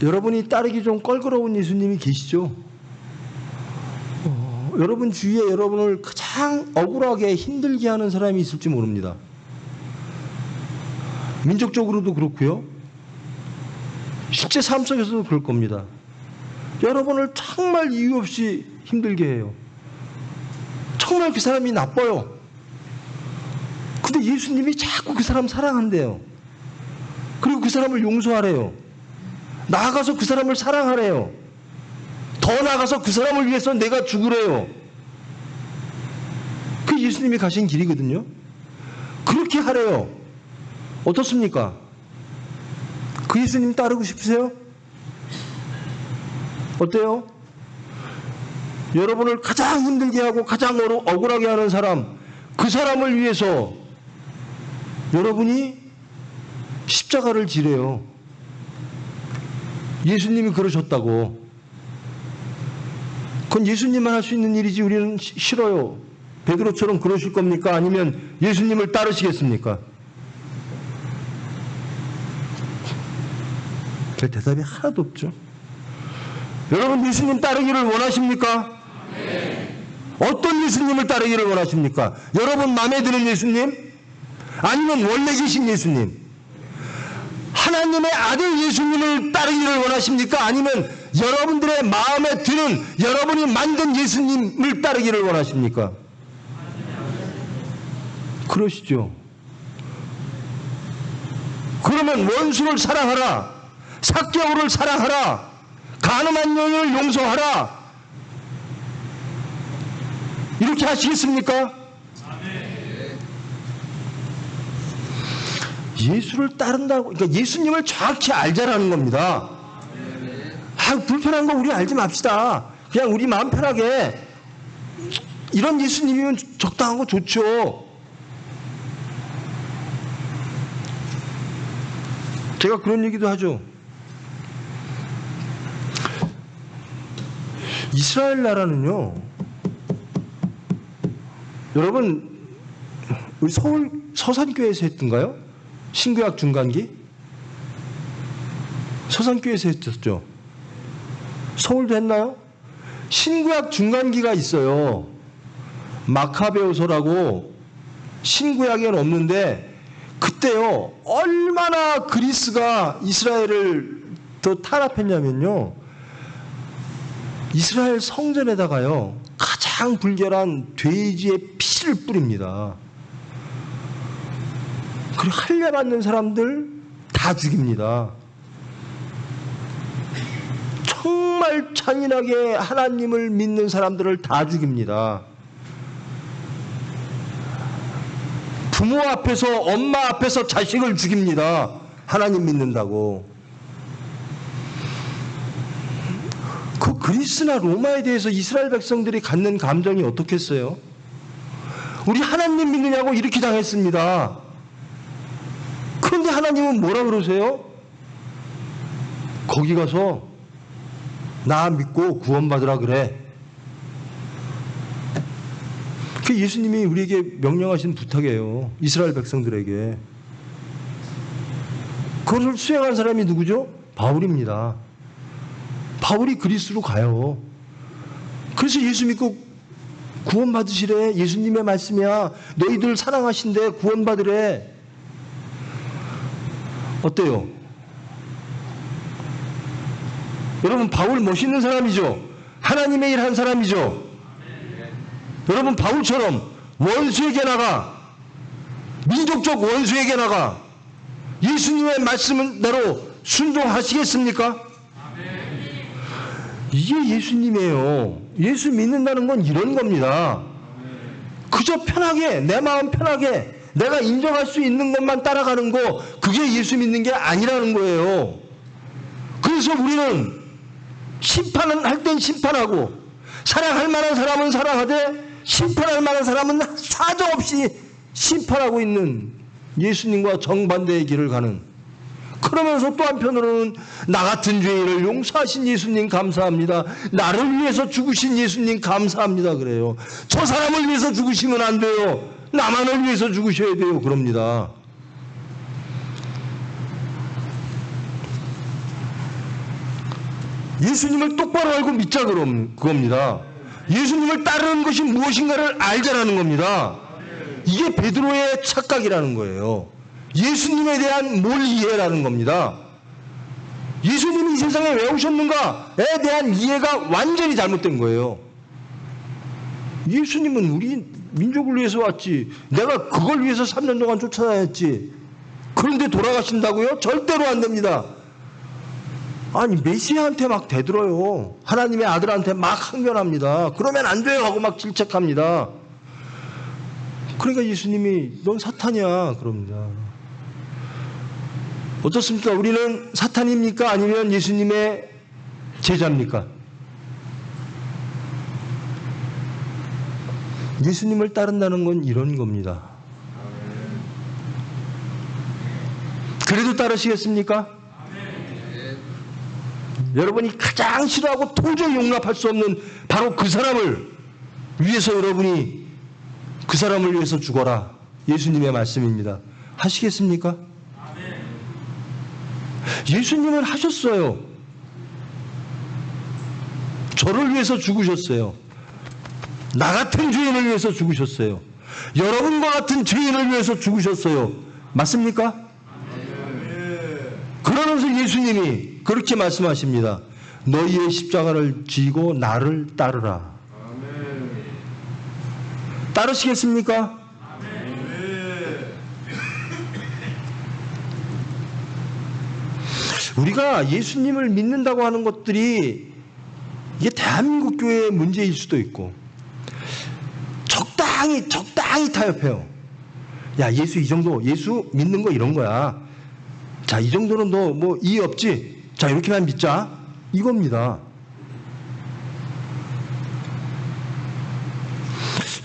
여러분이 따르기 좀 껄끄러운 예수님이 계시죠? 여러분 주위에 여러분을 가장 억울하게 힘들게 하는 사람이 있을지 모릅니다. 민족적으로도 그렇고요, 실제 삶 속에서도 그럴 겁니다. 여러분을 정말 이유 없이 힘들게 해요. 정말 그 사람이 나빠요. 근데 예수님이 자꾸 그 사람 사랑한대요. 그리고 그 사람을 용서하래요. 나아가서 그 사람을 사랑하래요. 더 나아가서 그 사람을 위해서 내가 죽으래요. 그 예수님이 가신 길이거든요. 그렇게 하래요. 어떻습니까? 그 예수님 따르고 싶으세요? 어때요? 여러분을 가장 힘들게 하고 가장 억울하게 하는 사람, 그 사람을 위해서 여러분이 십자가를 지래요. 예수님이 그러셨다고. 그건 예수님만 할 수 있는 일이지 우리는 싫어요. 베드로처럼 그러실 겁니까? 아니면 예수님을 따르시겠습니까? 별 대답이 하나도 없죠. 여러분 예수님 따르기를 원하십니까? 어떤 예수님을 따르기를 원하십니까? 여러분 마음에 드는 예수님? 아니면 원래 계신 예수님? 하나님의 아들 예수님을 따르기를 원하십니까? 아니면 여러분들의 마음에 드는 여러분이 만든 예수님을 따르기를 원하십니까? 그러시죠. 그러면 원수를 사랑하라, 삭개오를 사랑하라, 간음한 여인을 용서하라, 이렇게 하시겠습니까? 예수를 따른다고, 그러니까 예수님을 정확히 알자라는 겁니다. 불편한 거 우리 알지 맙시다. 그냥 우리 마음 편하게. 이런 예수님이면 적당한 거 좋죠. 제가 그런 얘기도 하죠. 이스라엘 나라는요, 여러분 우리 서울 서산교회에서 했던가요? 신구약 중간기? 서산교회에서 했었죠. 서울도 했나요? 신구약 중간기가 있어요. 마카베오서라고 신구약에는 없는데, 그때요 얼마나 그리스가 이스라엘을 더 탄압했냐면요, 이스라엘 성전에다가요 가장 불결한 돼지의 피를 뿌립니다. 그리고 할례 받는 사람들 다 죽입니다. 정말 잔인하게 하나님을 믿는 사람들을 다 죽입니다. 부모 앞에서, 엄마 앞에서 자식을 죽입니다. 하나님 믿는다고. 그 그리스나 로마에 대해서 이스라엘 백성들이 갖는 감정이 어떻겠어요? 우리 하나님 믿느냐고 이렇게 당했습니다. 그런데 하나님은 뭐라 그러세요? 거기 가서 나 믿고 구원받으라 그래. 그게 예수님이 우리에게 명령하신 부탁이에요. 이스라엘 백성들에게. 그것을 수행한 사람이 누구죠? 바울입니다. 바울이 그리스로 가요. 그래서 예수 믿고 구원받으시래. 예수님의 말씀이야. 너희들 사랑하신데 구원받으래. 어때요? 여러분 바울 멋있는 사람이죠? 하나님의 일 한 사람이죠? 여러분 바울처럼 원수에게 나가, 민족적 원수에게 나가 예수님의 말씀대로 순종하시겠습니까? 이게 예수님이에요. 예수 믿는다는 건 이런 겁니다. 그저 편하게, 내 마음 편하게 내가 인정할 수 있는 것만 따라가는 거, 그게 예수 믿는 게 아니라는 거예요. 그래서 우리는 심판은 할 땐 심판하고, 사랑할 만한 사람은 사랑하되 심판할 만한 사람은 사정없이 심판하고 있는 예수님과 정반대의 길을 가는, 그러면서 또 한편으로는 나 같은 죄인을 용서하신 예수님 감사합니다, 나를 위해서 죽으신 예수님 감사합니다 그래요. 저 사람을 위해서 죽으시면 안 돼요, 나만을 위해서 죽으셔야 돼요 그럽니다. 예수님을 똑바로 알고 믿자 그겁니다. 예수님을 따르는 것이 무엇인가를 알자라는 겁니다. 이게 베드로의 착각이라는 거예요. 예수님에 대한 뭘 이해라는 겁니다. 예수님이 이 세상에 왜 오셨는가에 대한 이해가 완전히 잘못된 거예요. 예수님은 우리 민족을 위해서 왔지, 내가 그걸 위해서 3년 동안 쫓아다녔지, 그런데 돌아가신다고요? 절대로 안 됩니다. 아니 메시아한테 막 대들어요. 하나님의 아들한테 막 항변합니다. 그러면 안 돼요 하고 막 질책합니다. 그러니까 예수님이 넌 사탄이야 그럽니다. 어떻습니까? 우리는 사탄입니까? 아니면 예수님의 제자입니까? 예수님을 따른다는 건 이런 겁니다. 그래도 따르시겠습니까? 여러분이 가장 싫어하고 도저히 용납할 수 없는 바로 그 사람을 위해서 여러분이 그 사람을 위해서 죽어라, 예수님의 말씀입니다. 하시겠습니까? 예수님은 하셨어요. 저를 위해서 죽으셨어요. 나 같은 죄인을 위해서 죽으셨어요. 여러분과 같은 죄인을 위해서 죽으셨어요. 맞습니까? 그러면서 예수님이 그렇게 말씀하십니다. 너희의 십자가를 지고 나를 따르라. 따르시겠습니까? 우리가 예수님을 믿는다고 하는 것들이 이게 대한민국 교회의 문제일 수도 있고, 적당히 타협해요. 야, 예수 이 정도, 예수 믿는 거 이런 거야. 자, 이 정도는 너 뭐 이해 없지? 자, 이렇게만 믿자. 이겁니다.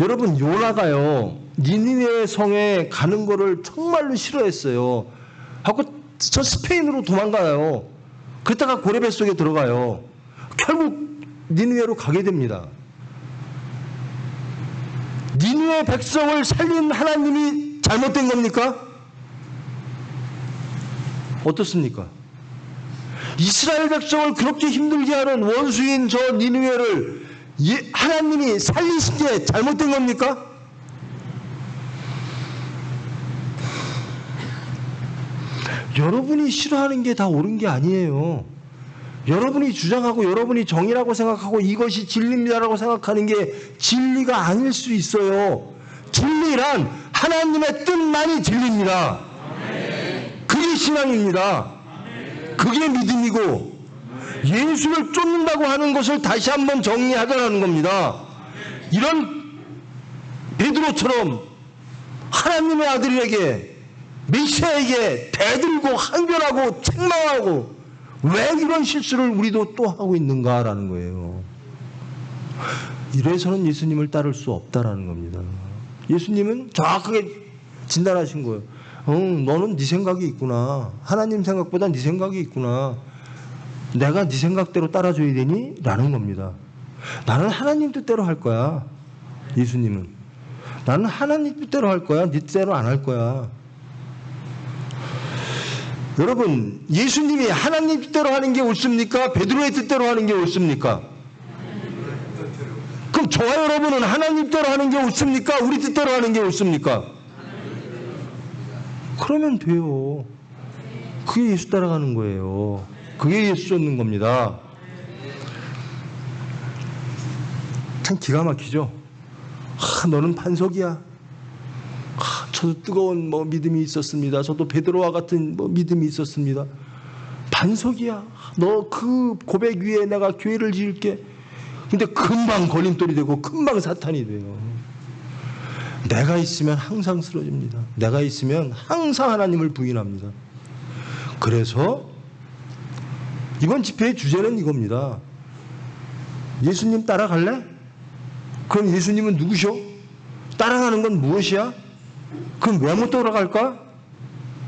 여러분, 요나가요, 니느웨 성에 가는 거를 정말로 싫어했어요. 하고 저 스페인으로 도망가요. 그랬다가 고레 뱃속에 들어가요. 결국 니느웨로 가게 됩니다. 니느웨 백성을 살린 하나님이 잘못된 겁니까? 어떻습니까? 이스라엘 백성을 그렇게 힘들게 하는 원수인 저 니느웨를 하나님이 살리신 게 잘못된 겁니까? 여러분이 싫어하는 게 다 옳은 게 아니에요. 여러분이 주장하고 여러분이 정의라고 생각하고 이것이 진리입니다라고 생각하는 게 진리가 아닐 수 있어요. 진리란 하나님의 뜻만이 진리입니다. 그게 신앙입니다. 그게 믿음이고, 예수를 쫓는다고 하는 것을 다시 한번 정리하자라는 겁니다. 이런 베드로처럼 하나님의 아들에게, 메시아에게 대들고 항변하고 책망하고 왜 이런 실수를 우리도 또 하고 있는가라는 거예요. 이래서는 예수님을 따를 수 없다라는 겁니다. 예수님은 정확하게 진단하신 거예요. 너는 네 생각이 있구나. 하나님 생각보다 네 생각이 있구나. 내가 네 생각대로 따라줘야 되니? 라는 겁니다. 나는 하나님 뜻대로 할 거야. 예수님은. 나는 하나님 뜻대로 할 거야. 네 뜻대로 안 할 거야. 여러분, 예수님이 하나님 뜻대로 하는 게 옳습니까? 베드로의 뜻대로 하는 게 옳습니까? 그럼 저와 여러분은 하나님 뜻대로 하는 게 옳습니까? 우리 뜻대로 하는 게 옳습니까? 그러면 돼요. 그게 예수 따라가는 거예요. 그게 예수 쫓는 겁니다. 참 기가 막히죠? 너는 반석이야. 저도 뜨거운 믿음이 있었습니다. 저도 베드로와 같은 믿음이 있었습니다. 반석이야. 너 그 고백 위에 내가 교회를 지을게. 근데 금방 걸림돌이 되고 금방 사탄이 돼요. 내가 있으면 항상 쓰러집니다. 내가 있으면 항상 하나님을 부인합니다. 그래서 이번 집회의 주제는 이겁니다. 예수님 따라갈래? 그럼 예수님은 누구셔? 따라가는 건 무엇이야? 그럼 왜 못 따라갈까?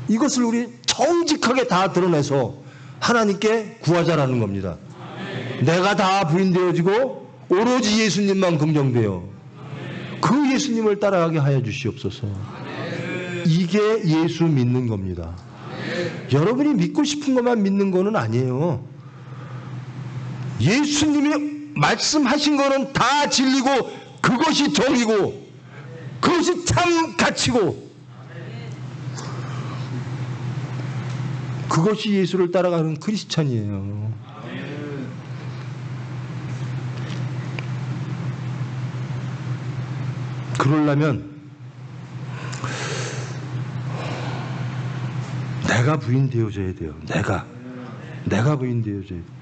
이것을 우리 정직하게 다 드러내서 하나님께 구하자라는 겁니다. 내가 다 부인되어지고 오로지 예수님만 긍정되어 그 예수님을 따라가게 하여 주시옵소서. 이게 예수 믿는 겁니다. 여러분이 믿고 싶은 것만 믿는 거는 아니에요. 예수님이 말씀하신 거는 다 진리고 그것이 정이고 그것이 참 가치고 그것이 예수를 따라가는 크리스찬이에요. 그러려면 내가 부인되어져야 돼요. 내가 부인되어져야 돼요.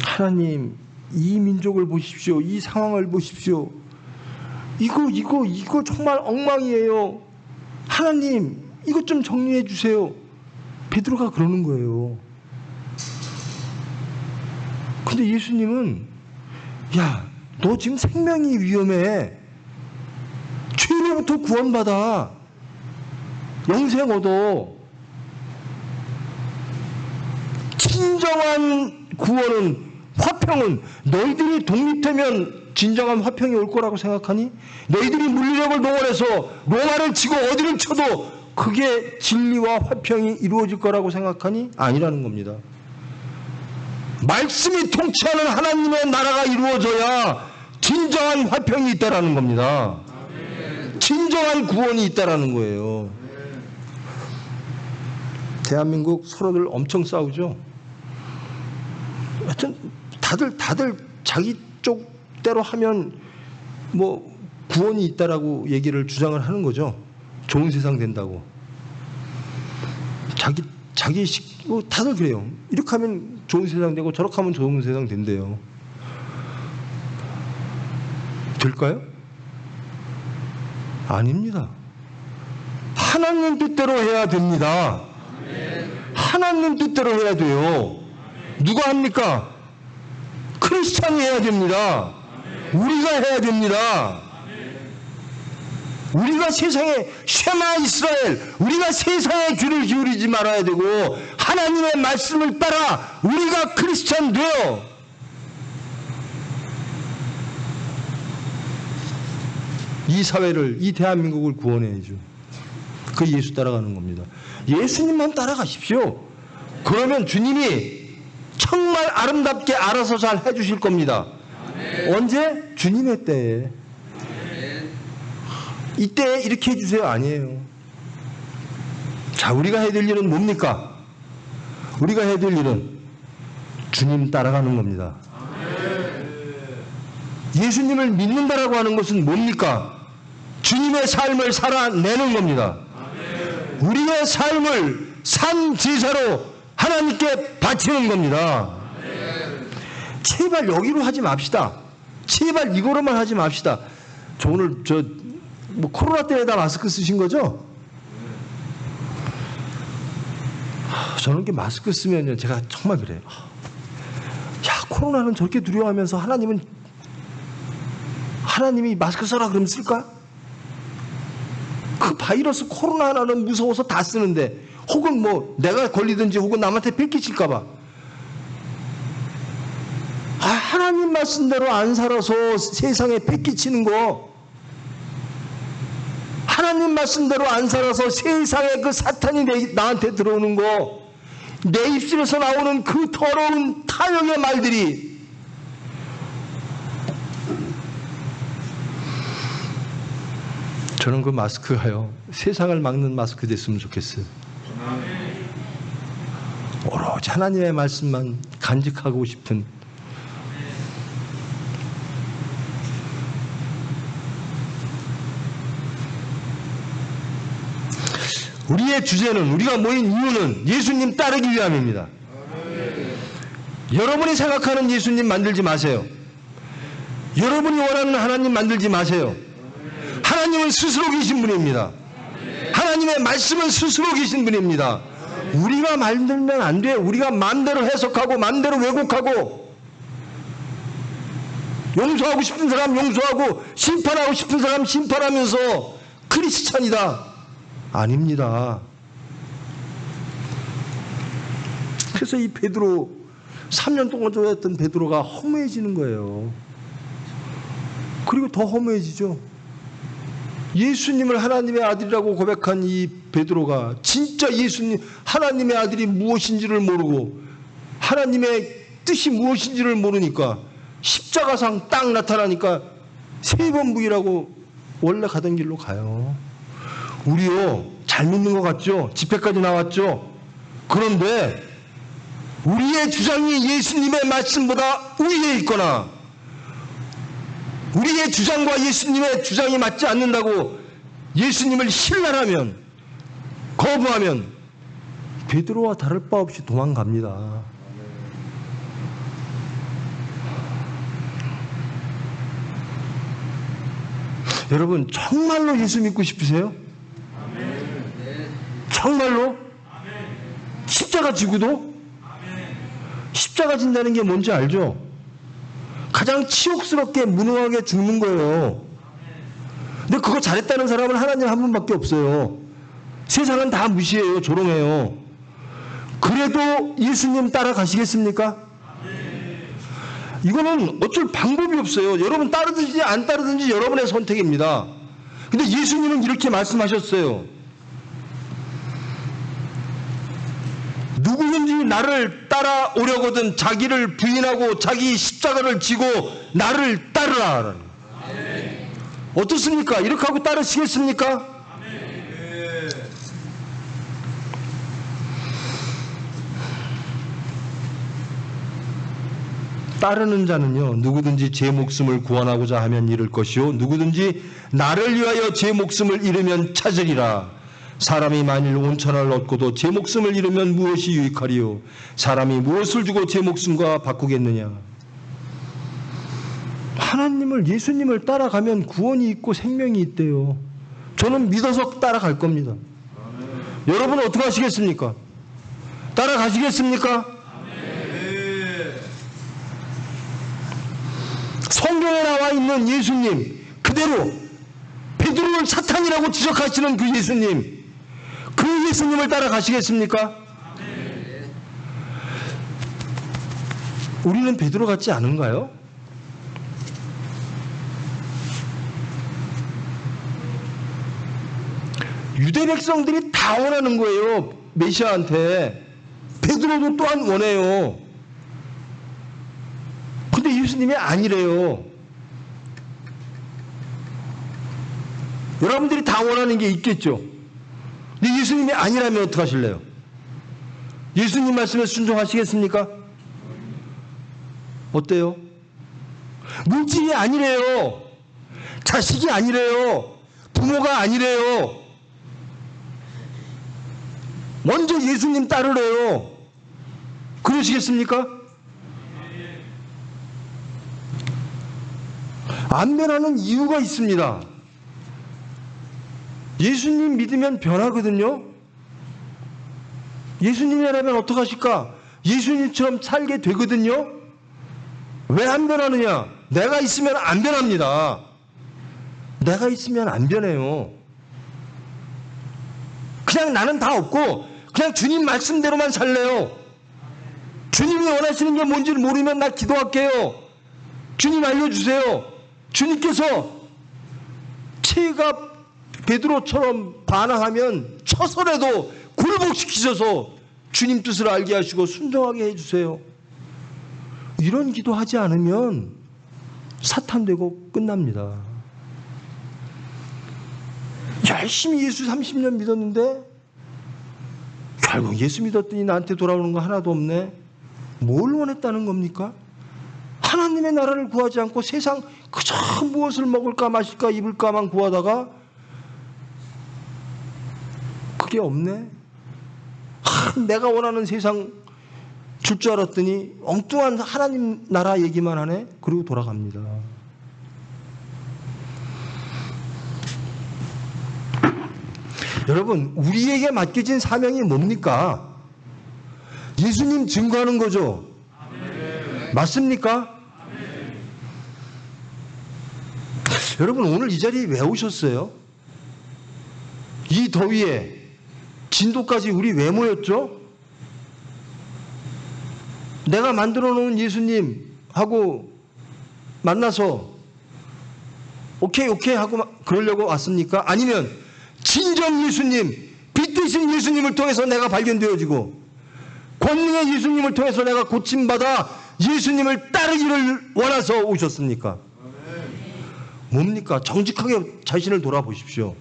하나님, 이 민족을 보십시오. 이 상황을 보십시오. 이거 정말 엉망이에요. 하나님, 이것 좀 정리해 주세요. 베드로가 그러는 거예요. 근데 예수님은 야, 너 지금 생명이 위험해. 죄로부터 구원받아. 영생 얻어. 진정한 구원은, 화평은 너희들이 독립되면 진정한 화평이 올 거라고 생각하니? 너희들이 물리력을 동원해서 로마를 치고 어디를 쳐도 그게 진리와 화평이 이루어질 거라고 생각하니 아니라는 겁니다. 말씀이 통치하는 하나님의 나라가 이루어져야 진정한 화평이 있다라는 겁니다. 진정한 구원이 있다라는 거예요. 대한민국 서로들 엄청 싸우죠. 하여튼 다들 자기 쪽대로 하면 뭐 구원이 있다라고 얘기를 주장을 하는 거죠. 좋은 세상 된다고. 다들 그래요. 이렇게 하면 좋은 세상 되고 저렇게 하면 좋은 세상 된대요. 될까요? 아닙니다. 하나님 뜻대로 해야 됩니다. 하나님 뜻대로 해야 돼요. 누가 합니까? 크리스찬이 해야 됩니다. 우리가 해야 됩니다. 우리가 세상에 쉐마 이스라엘, 우리가 세상에 귀를 기울이지 말아야 되고 하나님의 말씀을 따라 우리가 크리스찬 돼요. 이 사회를, 이 대한민국을 구원해야죠. 그 예수 따라가는 겁니다. 예수님만 따라가십시오. 그러면 주님이 정말 아름답게 알아서 잘 해주실 겁니다. 언제? 주님의 때에. 이때 이렇게 해주세요. 아니에요. 자, 우리가 해야 될 일은 뭡니까? 우리가 해야 될 일은 주님 따라가는 겁니다. 예수님을 믿는다라고 하는 것은 뭡니까? 주님의 삶을 살아내는 겁니다. 우리의 삶을 산 제사로 하나님께 바치는 겁니다. 제발 여기로 하지 맙시다. 제발 이거로만 하지 맙시다. 저 오늘 뭐 코로나 때문에 다 마스크 쓰신 거죠? 저는 이렇게 마스크 쓰면요, 제가 정말 그래요. 야, 코로나는 저렇게 두려워하면서 하나님이 마스크 써라 그러면 쓸까? 그 바이러스 코로나 하나는 무서워서 다 쓰는데, 혹은 뭐 내가 걸리든지 혹은 남한테 뺏기칠까봐. 하나님 말씀대로 안 살아서 세상에 뺏기치는 거, 하나님 말씀대로 안 살아서 세상에 그 사탄이 나한테 들어오는 거, 내 입술에서 나오는 그 더러운 타령의 말들이 저는 그 마스크가요, 세상을 막는 마스크 됐으면 좋겠어요. 오로지 하나님의 말씀만 간직하고 싶은, 우리의 주제는, 우리가 모인 이유는 예수님 따르기 위함입니다. 여러분이 생각하는 예수님 만들지 마세요. 여러분이 원하는 하나님 만들지 마세요. 하나님은 스스로 계신 분입니다. 하나님의 말씀은 스스로 계신 분입니다. 우리가 만들면 안 돼요. 우리가 마음대로 해석하고 마음대로 왜곡하고, 용서하고 싶은 사람 용서하고 심판하고 싶은 사람 심판하면서 크리스찬이다. 아닙니다. 그래서 이 베드로, 3년 동안 조였던 베드로가 허무해지는 거예요. 그리고 더 허무해지죠. 예수님을 하나님의 아들이라고 고백한 이 베드로가 진짜 예수님, 하나님의 아들이 무엇인지를 모르고 하나님의 뜻이 무엇인지를 모르니까 십자가상 딱 나타나니까 세 번 부인하고 원래 가던 길로 가요. 우리요, 잘 믿는 것 같죠? 집회까지 나왔죠? 그런데 우리의 주장이 예수님의 말씀보다 우위에 있거나, 우리의 주장과 예수님의 주장이 맞지 않는다고 예수님을 신랄하면, 거부하면 베드로와 다를 바 없이 도망갑니다. 여러분, 정말로 예수 믿고 싶으세요? 정말로? 십자가 지고도? 십자가 진다는 게 뭔지 알죠? 가장 치욕스럽게 무능하게 죽는 거예요. 근데 그거 잘했다는 사람은 하나님 한 분밖에 없어요. 세상은 다 무시해요. 조롱해요. 그래도 예수님 따라가시겠습니까? 이거는 어쩔 방법이 없어요. 여러분 따르든지 안 따르든지 여러분의 선택입니다. 근데 예수님은 이렇게 말씀하셨어요. 누구든지 나를 따라오려거든 자기를 부인하고 자기 십자가를 지고 나를 따르라. 어떻습니까? 이렇게 하고 따르시겠습니까? 따르는 자는요, 누구든지 제 목숨을 구원하고자 하면 잃을 것이요 누구든지 나를 위하여 제 목숨을 잃으면 찾으리라. 사람이 만일 온천을 얻고도 제 목숨을 잃으면 무엇이 유익하리요? 사람이 무엇을 주고 제 목숨과 바꾸겠느냐? 하나님을, 예수님을 따라가면 구원이 있고 생명이 있대요. 저는 믿어서 따라갈 겁니다. 여러분은 어떻게 하시겠습니까? 따라가시겠습니까? 성경에 나와 있는 예수님 그대로, 베드로를 사탄이라고 지적하시는 그 예수님, 그 예수님을 따라가시겠습니까? 우리는 베드로 같지 않은가요? 유대 백성들이 다 원하는 거예요. 메시아한테. 베드로도 또한 원해요. 근데 예수님이 아니래요. 여러분들이 다 원하는 게 있겠죠. 근데 예수님이 아니라면 어떡하실래요? 예수님 말씀에 순종하시겠습니까? 어때요? 물질이 아니래요. 자식이 아니래요. 부모가 아니래요. 먼저 예수님 따르래요. 그러시겠습니까? 안 변하는 이유가 있습니다. 예수님 믿으면 변하거든요. 예수님이라면 어떡하실까? 예수님처럼 살게 되거든요. 왜 안 변하느냐? 내가 있으면 안 변합니다. 내가 있으면 안 변해요. 그냥 나는 다 없고 그냥 주님 말씀대로만 살래요. 주님이 원하시는 게 뭔지를 모르면 나 기도할게요. 주님 알려주세요. 주님께서 체가 베드로처럼 반항하면 쳐서라도 굴복시키셔서 주님 뜻을 알게 하시고 순종하게 해주세요. 이런 기도하지 않으면 사탄되고 끝납니다. 열심히 예수 30년 믿었는데 결국 예수 믿었더니 나한테 돌아오는 거 하나도 없네. 뭘 원했다는 겁니까? 하나님의 나라를 구하지 않고 세상 그저 무엇을 먹을까 마실까 입을까만 구하다가 그게 없네. 내가 원하는 세상 줄 줄 알았더니 엉뚱한 하나님 나라 얘기만 하네. 그리고 돌아갑니다. 여러분, 우리에게 맡겨진 사명이 뭡니까? 예수님 증거하는 거죠. 맞습니까? 여러분, 오늘 이 자리에 왜 오셨어요? 이 더위에 진도까지 우리 왜 모였죠? 내가 만들어 놓은 예수님하고 만나서 오케이 하고 그러려고 왔습니까? 아니면 진정 예수님, 빛 되신 예수님을 통해서 내가 발견되어지고 권능의 예수님을 통해서 내가 고침받아 예수님을 따르기를 원해서 오셨습니까? 뭡니까? 정직하게 자신을 돌아보십시오.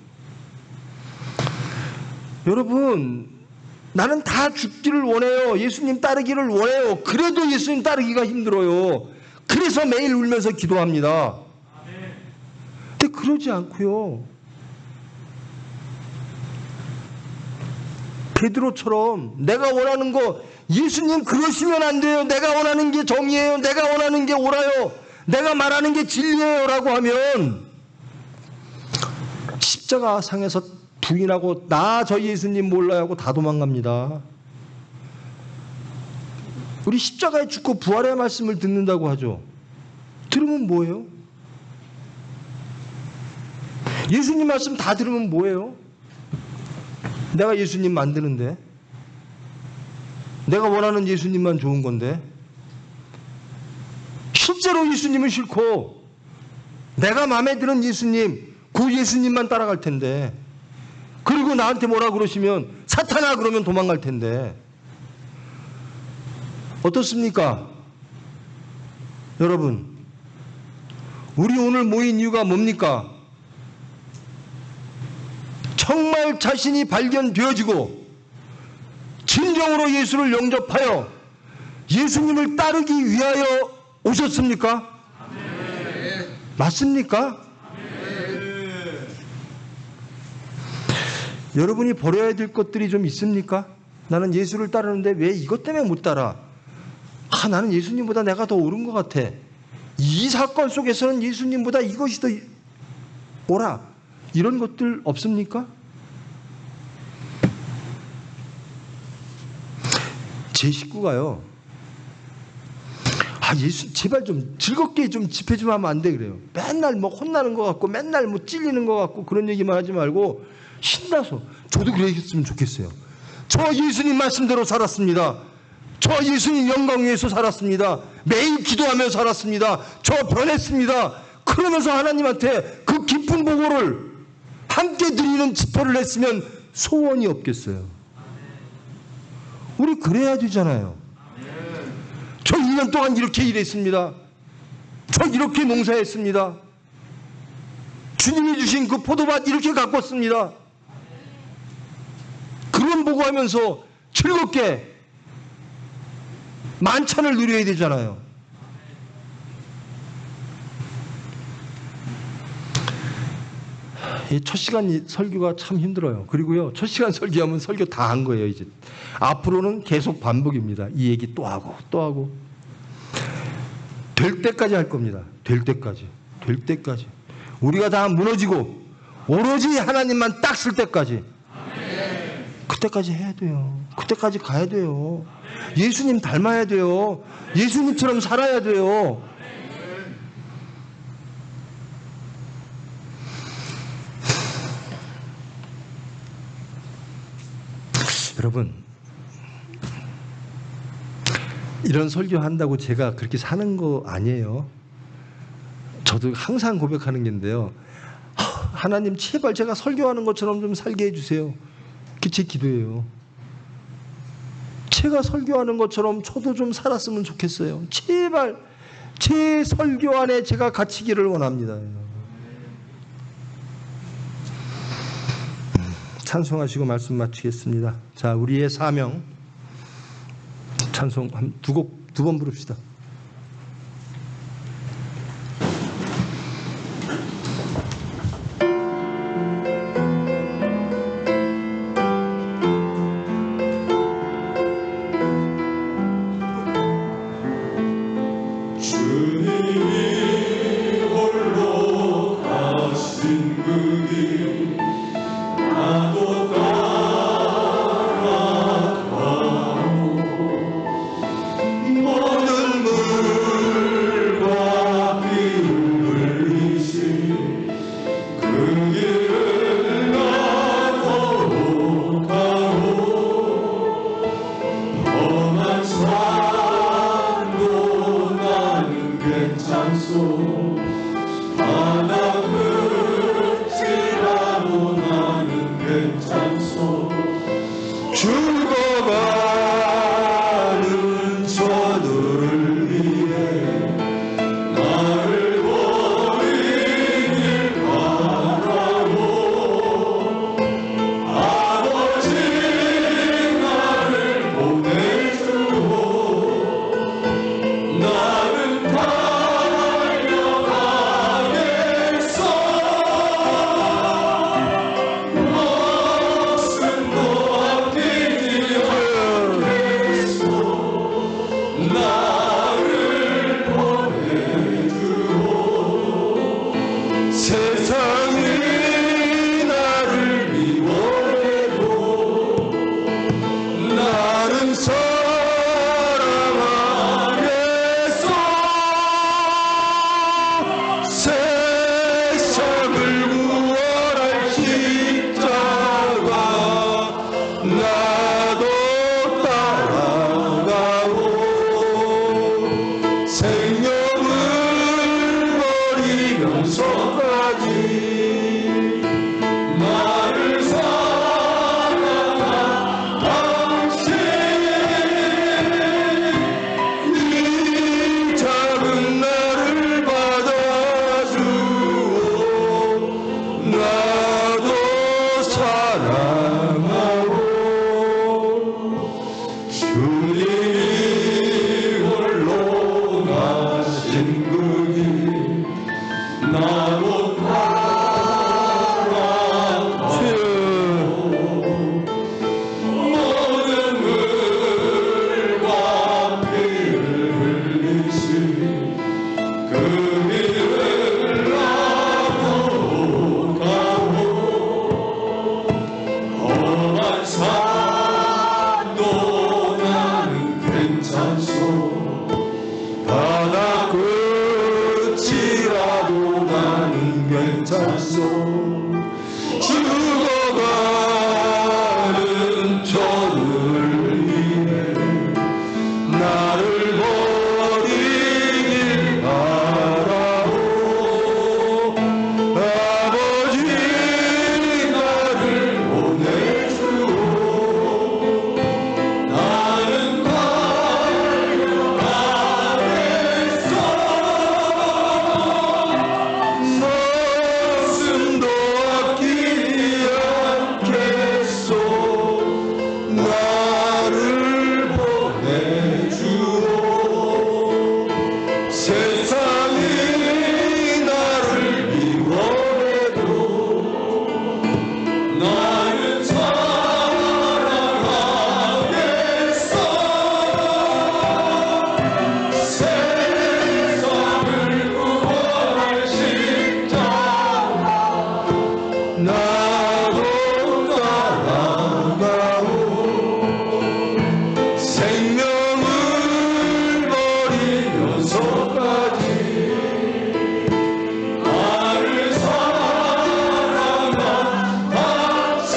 여러분, 나는 다 죽기를 원해요. 예수님 따르기를 원해요. 그래도 예수님 따르기가 힘들어요. 그래서 매일 울면서 기도합니다. 근데 그러지 않고요. 베드로처럼 내가 원하는 거 예수님 그러시면 안 돼요. 내가 원하는 게 정의예요. 내가 원하는 게 옳아요. 내가 말하는 게 진리예요. 라고 하면 십자가 상에서 부인하고 나 저 예수님 몰라요 하고 다 도망갑니다. 우리 십자가에 죽고 부활의 말씀을 듣는다고 하죠. 들으면 뭐예요? 예수님 말씀 다 들으면 뭐예요? 내가 예수님 만드는데, 내가 원하는 예수님만 좋은 건데, 실제로 예수님은 싫고 내가 마음에 드는 예수님, 그 예수님만 따라갈 텐데, 그리고 나한테 뭐라 그러시면 사탄아 그러면 도망갈 텐데, 어떻습니까? 여러분, 우리 오늘 모인 이유가 뭡니까? 정말 자신이 발견되어지고 진정으로 예수를 영접하여 예수님을 따르기 위하여 오셨습니까? 맞습니까? 여러분이 버려야 될 것들이 좀 있습니까? 나는 예수를 따르는데 왜 이것 때문에 못 따라? 나는 예수님보다 내가 더 옳은 것 같아. 이 사건 속에서는 예수님보다 이것이 더 옳아. 이런 것들 없습니까? 제 식구가요. 예수 제발 좀 즐겁게 좀 집회 좀 하면 안 돼 그래요. 맨날 뭐 혼나는 것 같고 맨날 뭐 찔리는 것 같고 그런 얘기만 하지 말고 신나서 저도 그랬으면 좋겠어요. 저 예수님 말씀대로 살았습니다. 저 예수님 영광 위해서 살았습니다. 매일 기도하며 살았습니다. 저 변했습니다. 그러면서 하나님한테 그 기쁜 보고를 함께 드리는 집회를 했으면 소원이 없겠어요. 우리 그래야 되잖아요. 저 2년 동안 이렇게 일했습니다. 저 이렇게 농사했습니다. 주님이 주신 그 포도밭 이렇게 가꿨습니다. 그런 보고하면서 즐겁게 만찬을 누려야 되잖아요. 첫 시간 설교가 참 힘들어요. 그리고요, 첫 시간 설교하면 설교 다 한 거예요. 이제 앞으로는 계속 반복입니다. 이 얘기 또 하고 또 하고 될 때까지 할 겁니다. 될 때까지 우리가 다 무너지고 오로지 하나님만 딱 쓸 때까지. 그때까지 해야 돼요. 그때까지 가야 돼요. 예수님 닮아야 돼요. 예수님처럼 살아야 돼요. 여러분, 이런 설교한다고 제가 그렇게 사는 거 아니에요. 저도 항상 고백하는 게인데요. 하나님 제발 제가 설교하는 것처럼 좀 살게 해주세요. 그게 제 기도예요. 제가 설교하는 것처럼 저도 좀 살았으면 좋겠어요. 제발 제 설교 안에 제가 갇히기를 원합니다. 찬송하시고 말씀 마치겠습니다. 자, 우리의 사명 찬송 한 두 번 부릅시다. 죽어가는 저들을 위해 나를 버리길 바라고 아버지 나를 보내주고 나는 달려가 주님이 홀로 가신 그 길 나도 모든 물과 피를 흘리신 그 길을 나도 가고 험한 산도 나는 괜찮소 바다 끝이라도 나는 괜찮소 죽어가는 저를 위해 나를 버리길 바라오 아버지 나를 보내주오 나는 달려가겠어 목숨도 아끼지 않겠소 나를 보내주오 세상이 나를 미워해도 나는 사랑하겠어 세상을 구원할 십자가 나도 따라가오 생명을 버리면서까지 나를 사랑한 당신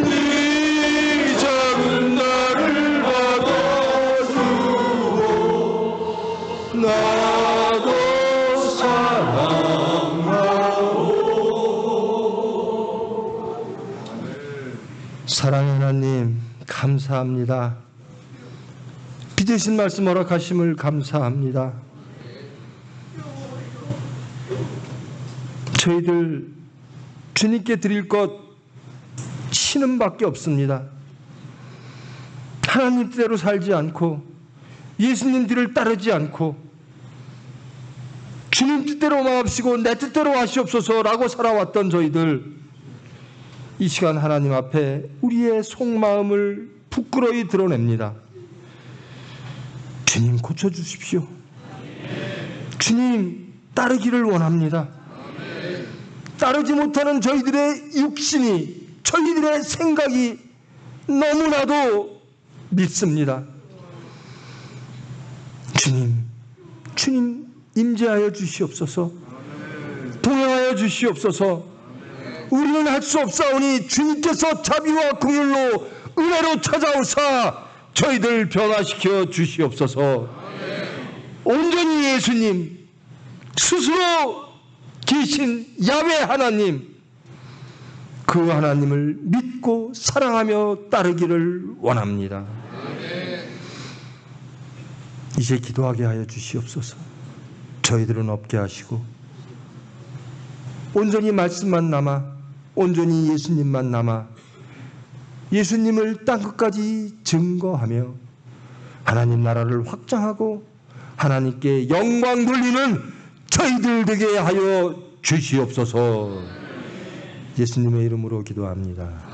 네 작은 나를 받아주고 나도 사랑하오 사랑의 하나님 감사합니다. 빛되신 말씀 허락하심을 감사합니다. 저희들 주님께 드릴 것 신음밖에 없습니다. 하나님 뜻대로 살지 않고 예수님 뒤를 따르지 않고 주님 뜻대로 마옵시고 내 뜻대로 하시옵소서라고 살아왔던 저희들 이 시간 하나님 앞에 우리의 속마음을 부끄러이 드러냅니다. 주님 고쳐주십시오. 주님 따르기를 원합니다. 따르지 못하는 저희들의 육신이 저희들의 생각이 너무나도 믿습니다. 주님 임재하여 주시옵소서. 동행하여 주시옵소서. 우리는 할 수 없사오니 주님께서 자비와 긍휼로 은혜로 찾아오사 저희들 변화시켜 주시옵소서. 온전히 예수님 스스로 계신 야훼 하나님 그 하나님을 믿고 사랑하며 따르기를 원합니다. 이제 기도하게 하여 주시옵소서. 저희들은 없게 하시고 온전히 말씀만 남아 온전히 예수님만 남아 예수님을 땅끝까지 증거하며 하나님 나라를 확장하고 하나님께 영광 돌리는 저희들 되게 하여 주시옵소서. 예수님의 이름으로 기도합니다.